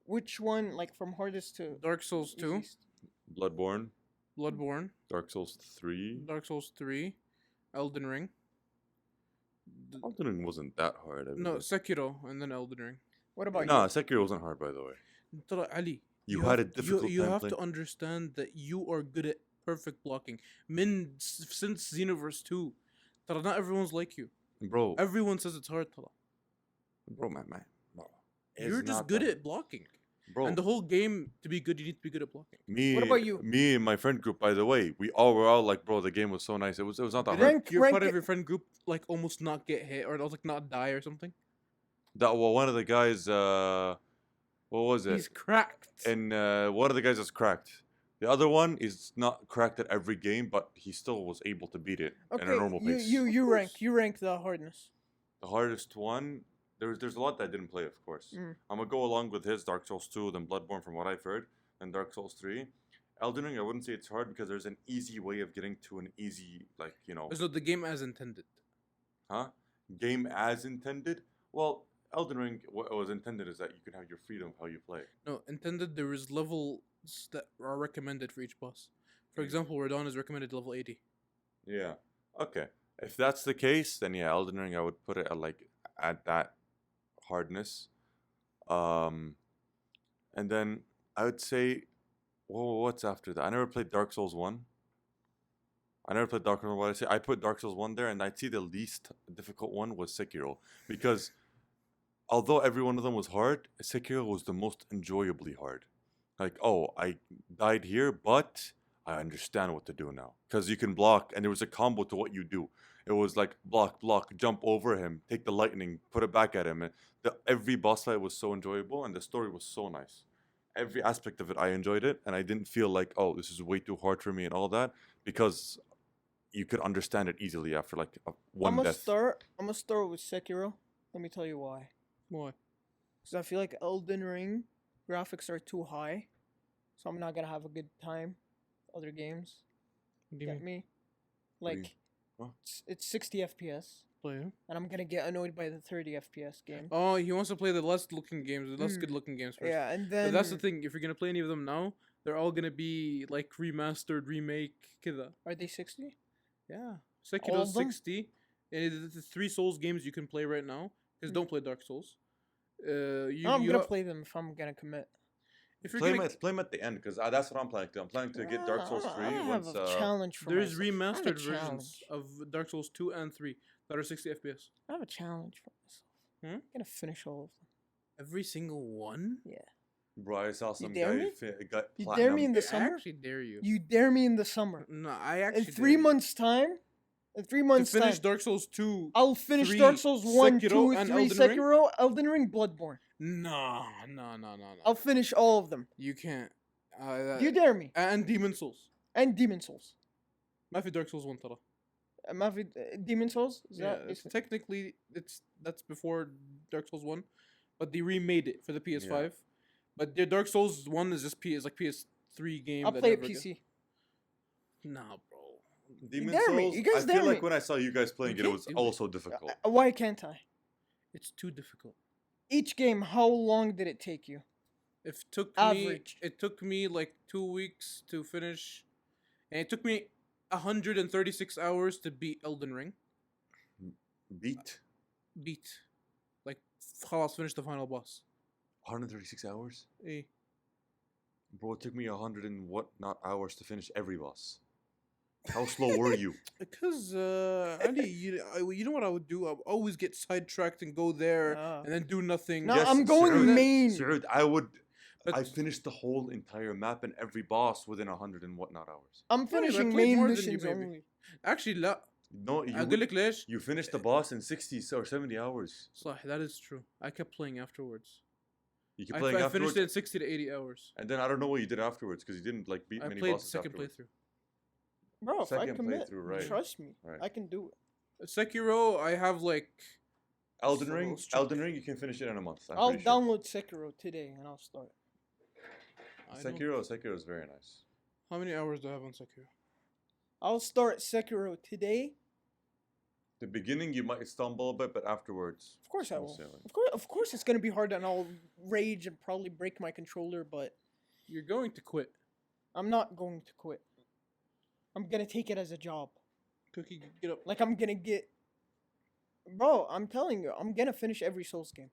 which one, like from hardest to Dark Souls 2, easiest? Bloodborne, Bloodborne, Dark Souls 3. Dark Souls 3, Elden Ring. Elden Ring wasn't that hard. I No, believe. Sekiro and then Elden Ring. What about Nah, you? Sekiro wasn't hard, by the way. Tara, Ali, You had a have- difficult You time have playing. to understand that you are good at perfect blocking. Since Xenoverse 2, Tara, not everyone's like you. Bro, Everyone says it's hard, Tara. man. Bro, You're it's just not good that- at blocking. Bro, And the whole game, to be good, you need to be good at blocking. me. What about you? Me and my friend group, by the way, we all were all like, bro, the game was so nice. It was not that Did hard. Rank- your rank part of it- your friend group like almost not get hit or like not die or something? One of the guys, what was it? He's cracked. And one of the guys is cracked. The other one is not cracked at every game, but he still was able to beat it Okay, in a normal pace. you rank the hardness. The hardest one, there's a lot that I didn't play, of course. Mm. I'm gonna go along with his Dark Souls 2, then Bloodborne from what I've heard, and Dark Souls 3. Elden Ring, I wouldn't say it's hard because there's an easy way of getting to an easy, like, So the game as intended. huh? Game as intended. Well, Elden Ring, what was intended is that you can have your freedom of how you play. No, intended there is levels that are recommended for each boss. For example, Radon is recommended level 80. Yeah. Okay. If that's the case, then yeah, Elden Ring I would put it at that hardness. And then I would say, what's after that? I never played Dark Souls 1. I never played Dark Souls 1. I put Dark Souls 1 there, and I'd see the least difficult one was Sekiro. Because although every one of them was hard, Sekiro was the most enjoyably hard. Like, oh, I died here, but I understand what to do now. Because you can block, and there was a combo to what you do. It was like block, jump over him, take the lightning, put it back at him. And every boss fight was so enjoyable, and the story was so nice. Every aspect of it, I enjoyed it, and I didn't feel like, oh, this is way too hard for me and all that, because you could understand it easily after like one death. I'm gonna start with Sekiro. Let me tell you why. Why? Because I feel like Elden Ring graphics are too high, so I'm not gonna have a good time. Other games, What do you get mean? me? What do you- Like, Huh? it's 60 FPS, Play him? and I'm gonna get annoyed by the 30 FPS game. Oh, he wants to play the less looking games, the less Mm. good looking games first. Yeah, and But then that's the thing. If you're gonna play any of them now, they're all gonna be like remastered, remake, kida. Are they 60? Yeah, All Sekiro's of them? 60. And the 3 Souls games you can play right now. Because don't play Dark Souls. I'm gonna play them if I'm gonna commit. If you're Play gonna, them at the end, because that's what I'm planning to do. I'm planning to get Dark Souls 3 I have once. a challenge for there's myself. I have a remastered versions challenge. of Dark Souls 2 and 3 that are 60 FPS. I have a challenge for myself. Hmm? I'm gonna finish all of them. Every single one? Yeah. Bro, I saw some dare guy me? got You platinum. dare me in the I summer? actually dare you. You dare me in the summer. No, I actually In dare 3 you. months' time, In 3 To months finish time, Dark Souls 2. I'll finish 3, Dark Souls 1, Sekiro, 2, and 3, Elden Ring? Sekiro, Elden Ring, Bloodborne. No. I'll finish all of them. You can't. You dare me. And Demon Souls. And Demon Souls. ما في Dark Souls 1 ترى. ما في Demon Souls? Is Yeah, that it's technically that's before Dark Souls 1, but they remade it for the PS5. But the Dark Souls 1 is just like PS3 game. I'll that play it never PC. Nah, bro. Demon dare me. Souls. You guys I dare feel like me. when I saw you guys playing You it, it can't was do it. also difficult. Why can't I? It's too difficult. Each game, how long did it take you? Average. It took me like 2 weeks to finish, and it took me 136 hours to beat Elden Ring. Beat Like, خلاص finish the final boss. 136 hours, Eh. bro. It took me 100 and whatnot hours to finish every boss. How slow were you? Because Ali, you know what I would do? I would always get sidetracked and go there Ah. and then do nothing. No, I'm going Saud, main. Saud, I But- finished the whole entire map and every boss within 100 and whatnot hours. I'm I finishing played main more than you, missions maybe. only. Actually, لا. No, أقول لك ليش؟ you finished the boss in 60 or 70 hours. صح, that is true. I kept playing afterwards. You keep I playing finished afterwards, it in 60 to 80 hours. and then I don't know what you did afterwards because you didn't like beat I many played bosses second afterwards. playthrough. Bro, if I Second commit, playthrough, right. trust me, Right. I can do it. Sekiro, I have like. Elden So Ring, let's check. Elden Ring, you can finish it in a month. I'm I'll pretty sure. download Sekiro today and I'll start. I don't- Sekiro is very nice. How many hours do I have on Sekiro? I'll start Sekiro today. The beginning you might stumble a bit, but afterwards, Of course I smooth will. sailing. Of course, it's gonna be hard and I'll rage and probably break my controller, but You're going to quit. I'm not going to quit. I'm gonna take it as a job. Cookie, get up. Like I'm gonna get. Bro, I'm telling you, I'm gonna finish every Souls game.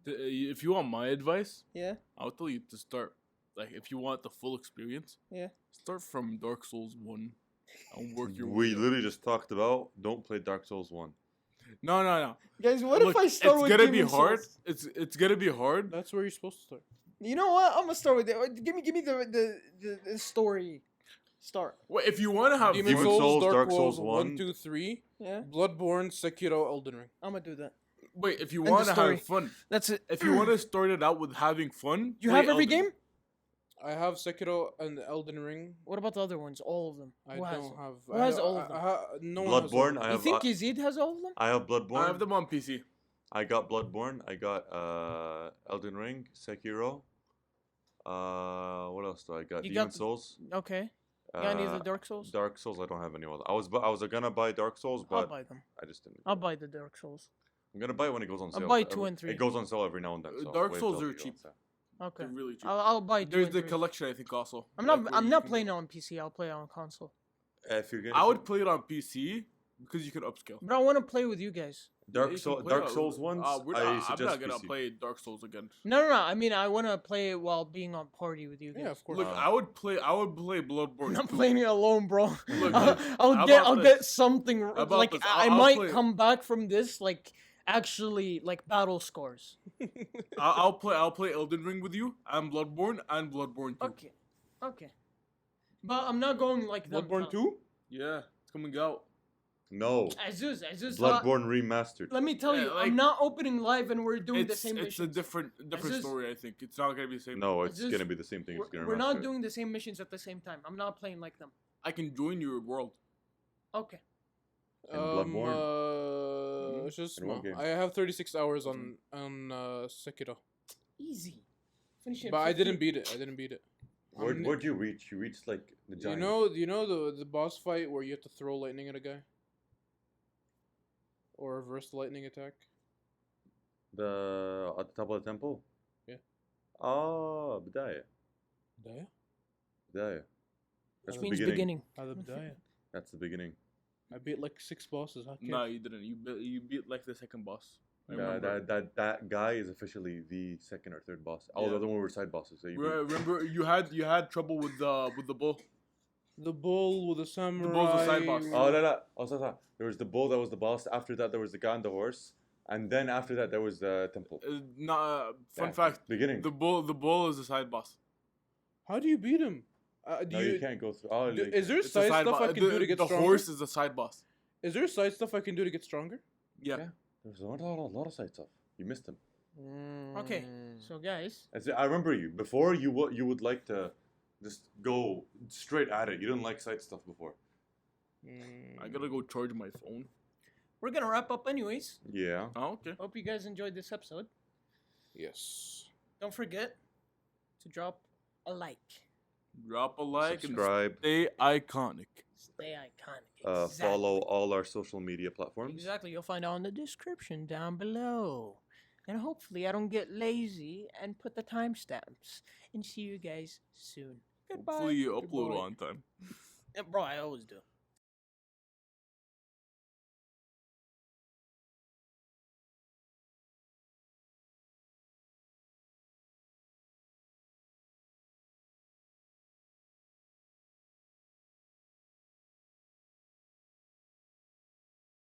If you want my advice, Yeah, I'll tell you to start. Like, if you want the full experience, yeah. start from Dark Souls 1 and work your way We up. literally just talked about don't play Dark Souls 1. No. Guys, what Look, if I start it's with gonna be Demon hard. Souls? It's gonna be hard. That's where you're supposed to start. You know what? I'm gonna start with it. Give me the story. Start. Well, if you want to have Demon Demon fun, Souls, Souls, Dark Dark Souls Souls 1. 1, 2, 3, Yeah, Bloodborne, Sekiro, Elden Ring. I'm gonna do that. wait, if you the want to story. have fun, That's it. if you want to start it out with having fun, You play have every Elden. game? I have Sekiro and Elden Ring. What about the other ones? All of them. I Who has don't them? have. Who has I, all of them? no one has all Bloodborne, of I them. You have. think Yazid has all of them? I have Bloodborne. I have them on PC. I got Bloodborne. I got Elden Ring, Sekiro. What else do I got? You Demon got the- Souls. Okay. You got any of the Uh, Dark Souls? Dark Souls. I don't have any other. I was gonna buy Dark Souls, I'll but buy them. I just didn't. I'll buy the Dark Souls. I'm gonna buy it when it goes on I'll sale. buy 2 and 3. It goes on sale every now and then. So Dark wait Souls till are it goes on cheap. sale. Okay. They're really cheap. I'll buy 2 There's and the 3. collection, I think, also. I'm Like, not. where I'm you not can playing it go. on PC. I'll play it on console. If you're I would play it on PC because you can upscale. But I want to play with you guys. Dark You can Souls. play Dark it- Souls ones. I I'm suggest not gonna PC. play Dark Souls again. No. I mean, I want to play it while being on party with you guys. Yeah, of course. Look, I would play Bloodborne. I'm not playing it alone, bro. Look, I'll how get. about I'll this? get something. about Like this? I I'll might play- come back from this like actually like battle scores. I'll play Elden Ring with you and Bloodborne 2. Okay. But I'm not going like them. Bloodborne 2? Yeah, it's coming out. No. Aziz. Bloodborne remastered. Let me tell Yeah, you, like- I'm not opening live and we're doing the It's same a missions. different just- story. I think it's not gonna be the same. No, it's just- gonna be the same thing. It's gonna We're not remaster it. doing the same missions at the same time. I'm not playing like them. I can join your world. Okay. And Bloodborne. It's just In what game? I have 36 hours on Sekiro, Easy. Finish it. in but I 15. didn't beat it. Where'd you reach? You reached like the giant. You know the boss fight where you have to throw lightning at a guy, or reverse the lightning attack. The at the top of the temple. Yeah. Oh, بداية. بداية. بداية. That's Which the means beginning. beginning. هذا بداية. That's the beginning. I beat like 6 bosses. How can No, you didn't. You beat like the second boss. I Yeah, remember. that guy is officially the second or third boss. All Yeah. the other one were side bosses. So you beat. Remember you had trouble with the bull. The bull with the samurai. bull's the side boss. Oh no. Oh, sorry. There was the bull that was the boss. After that, there was the guy on the horse, and then after that, there was the temple. Fun Yeah, fact: Beginning. the bull is the side boss. How do you beat him? Do No, you you? can't go through. Oh, like, Is there It's a side side stuff boss. I can do to get The stronger? horse is the side boss. Is there side stuff I can do to get stronger? Yeah. Yeah. There's a lot of side stuff. You missed them. Okay, so guys, I remember you before. You would like to just go straight at it. You didn't like side stuff before. I gotta go charge my phone. we're gonna wrap up anyways. Yeah. Oh, okay. Hope you guys enjoyed this episode. Yes. Don't forget to drop a like. Drop a like Subscribe. and stay iconic. Stay iconic. Follow all our social media platforms. Exactly. You'll find out in the description down below. And hopefully I don't get lazy and put the timestamps. And see you guys soon. Goodbye. Hopefully you upload Goodbye. on time. Bro, I always do.